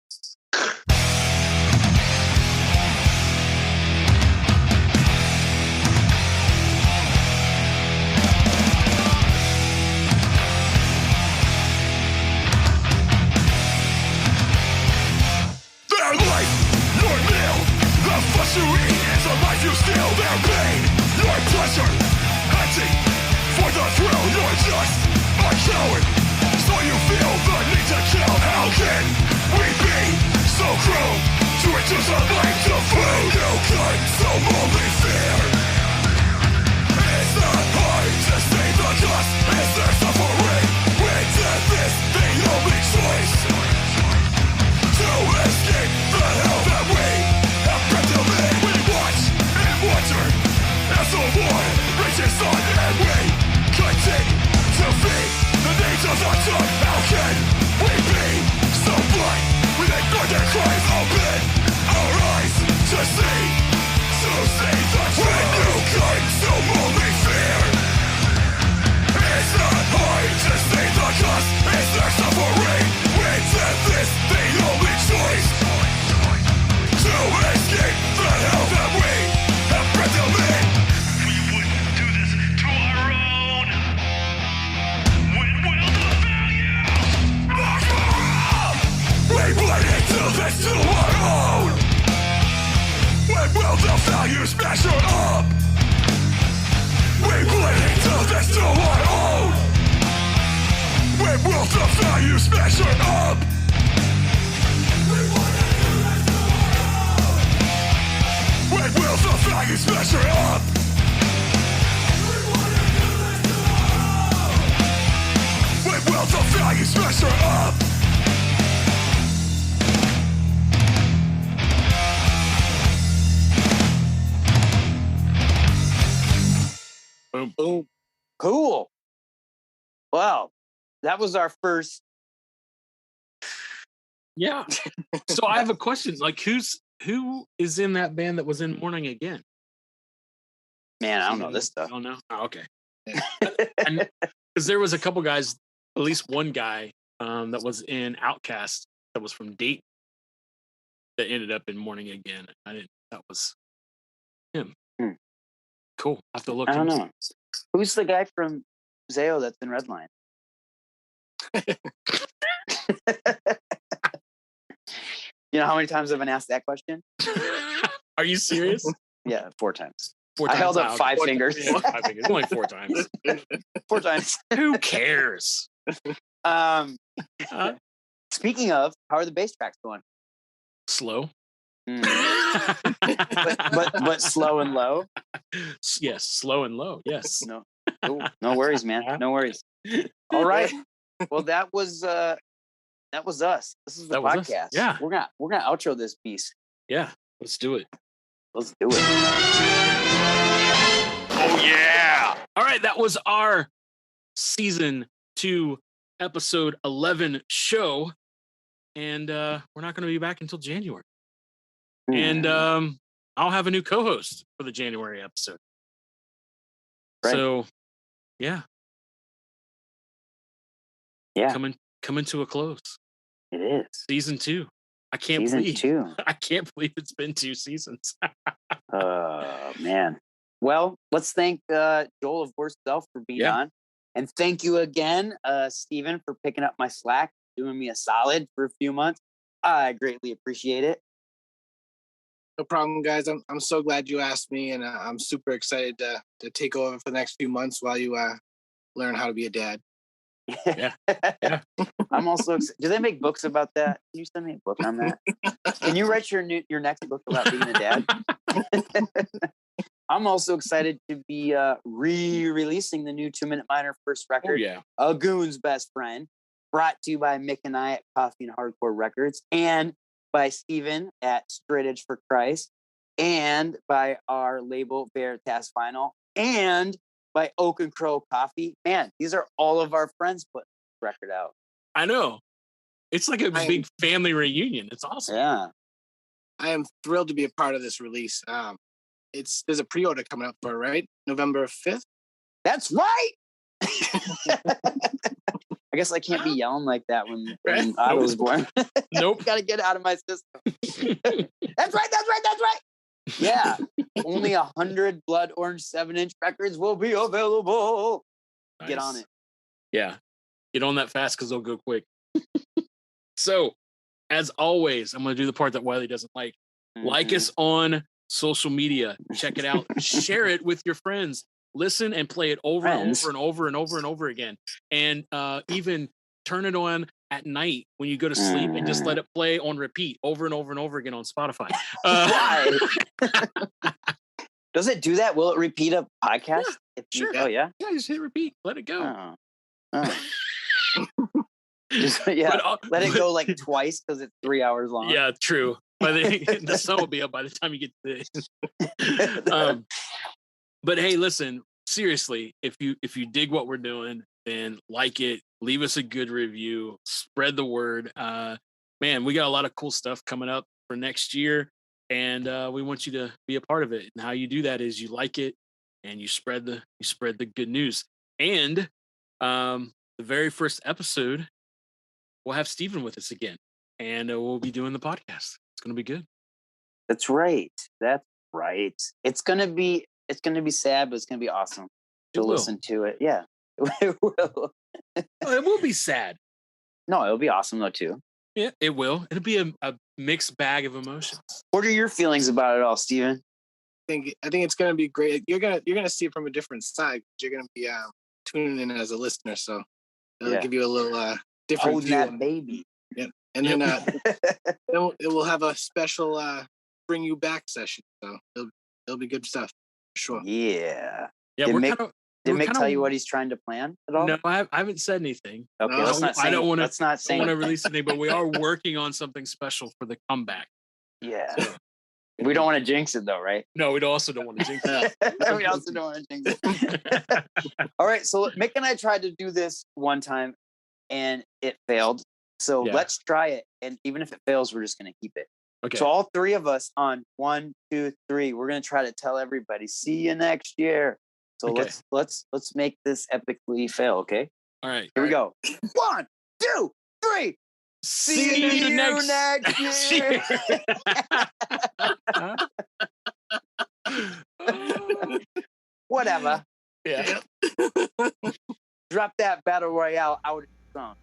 Their life, your meal. The flesh you eat is the life you steal. Their pain, your pleasure. Hunting for the thrill. You're just a coward, so you feel the need to kill. How can we be so cruel to reduce our life to food? You could so only fear. It's not hard to see the cost. Is there suffering when death is the only choice? To escape the hell that we have been to live. We watch and wonder as the war rages on, and we continue to feed the needs of the tongue. How can we be so blind? We ignore their cries, open our eyes to see value, smash her up. We bleed till there's no one own. We will the value, smash her up. We will the value, smash her up. We will the value, smash her up. Boom. Boom. Cool. Well, that was our first. Yeah. So I have a question. Like, who is in that band that was in Morning Again? Man, I don't know this stuff. Oh no. Oh, okay. And because there was a couple guys, at least one guy that was in Outcast that was from Dayton that ended up in Morning Again. I didn't. That was him. Cool. I have to look. I don't know. Who's the guy from Zayo that's in Redline? You know how many times I've been asked that question? Are you serious? Yeah, 4 times. 4 I times. held up 5 fingers. Yeah, 5 fingers. Only 4 times. 4 times. Who cares? Speaking of, how are the bass tracks going? Slow. But slow and low. Yes, slow and low. Yes. No, no worries, man. No worries. All right. Well, that was us. This is the podcast. Yeah. We're gonna outro this piece. Yeah. Let's do it. Let's do it. Oh yeah. All right. That was our season 2, episode 11 show, and we're not going to be back until January. And I'll have a new co-host for the January episode. Right. So, yeah. Coming to a close. It is Season 2. I can't season believe 2. I can't believe it's been 2 seasons. Oh man. Well, let's thank Joel of Worst Self for being on, and thank you again, Steven, for picking up my slack, doing me a solid for a few months. I greatly appreciate it. No problem, guys. I'm so glad you asked me, and I'm super excited to take over for the next few months while you learn how to be a dad. Yeah. I'm also excited. Do they make books about that? Can you send me a book on that? Can you write your next book about being a dad? I'm also excited to be re-releasing the new 2 Minute Minor first record, A Goon's Best Friend, brought to you by Mick and I at Coffee and Hardcore Records, and by Steven at Straight Edge for Christ, and by our label Veritas Vinyl, and by Oak and Crow Coffee. Man, these are all of our friends putting this record out. I know. It's like a big family reunion. It's awesome. Yeah. I am thrilled to be a part of this release. There's a pre-order coming up for it, right? November 5th? That's right. I guess I can't be yelling like that when Otto was born. Nope. Got to get it out of my system. That's right. Yeah. Only 100 Blood Orange 7-inch records will be available. Nice. Get on it. Yeah. Get on that fast because they'll go quick. So, as always, I'm going to do the part that Wiley doesn't like. Mm-hmm. Like us on social media. Check it out. Share it with your friends. Listen and play it over and over and over again. And even turn it on at night when you go to sleep and just let it play on repeat over and over again on Spotify. Why? Does it do that? Will it repeat a podcast? Yeah, sure. Oh, yeah? Yeah, just hit repeat. Let it go. Just, let it go like twice because it's 3 hours long. Yeah, true. But the sun will be up by the time you get to this. But hey, listen, seriously, if you dig what we're doing, then like it, leave us a good review, spread the word. Man, we got a lot of cool stuff coming up for next year, and we want you to be a part of it. And how you do that is you like it and you spread the good news. And the very first episode, we'll have Steven with us again, and we'll be doing the podcast. It's going to be good. That's right. It's going to be sad, but it's going to be awesome to listen to it. Yeah, it will. It will be sad. No, it'll be awesome though too. Yeah, it will. It'll be a mixed bag of emotions. What are your feelings about it all, Steven? think it's gonna be great. You're gonna see it from a different side. You're gonna be tuning in as a listener, so it'll give you a little different Holding view. that baby. Yeah, and then it will have a special bring you back session. So it'll be good stuff for sure. Yeah. Yeah, Did Mick tell you what he's trying to plan at all? No, I haven't said anything. Okay, No, let's not say. I don't want Let's not say. to release anything, but we are working on something special for the comeback. Yeah. We don't want to jinx it though, right? No, we also don't want to jinx it. We also don't want to jinx it. All right, so Mick and I tried to do this one time, and it failed. So let's try it, and even if it fails, we're just gonna keep it. Okay. So all three of us on 1, 2, 3, we're gonna try to tell everybody, see you next year. So let's make this epically fail, okay? All right. Here we go. 1, 2, 3. See you next year. Whatever. Yeah. Drop that battle royale out of the song.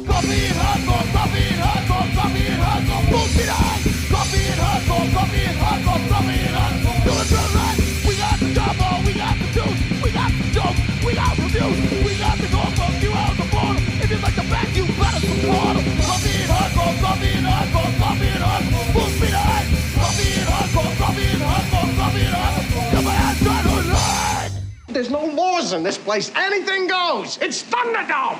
Coffee and hardcore, coffee and hardcore, coffee and hardcore, bullshit on. Coffee and hardcore, coffee and hardcore, coffee and hardcore. Doing it right. We got the combo, we got the juice, we got the joke, we got reviews, we got the go from you out the border. If you like the back, you better support them. Coffee and hardcore, coffee and hardcore, coffee and hardcore, bullshit on. Coffee and hardcore, coffee and hardcore, coffee and hardcore. Come on, try to lie. There's no laws in this place. Anything goes. It's Thunderdome.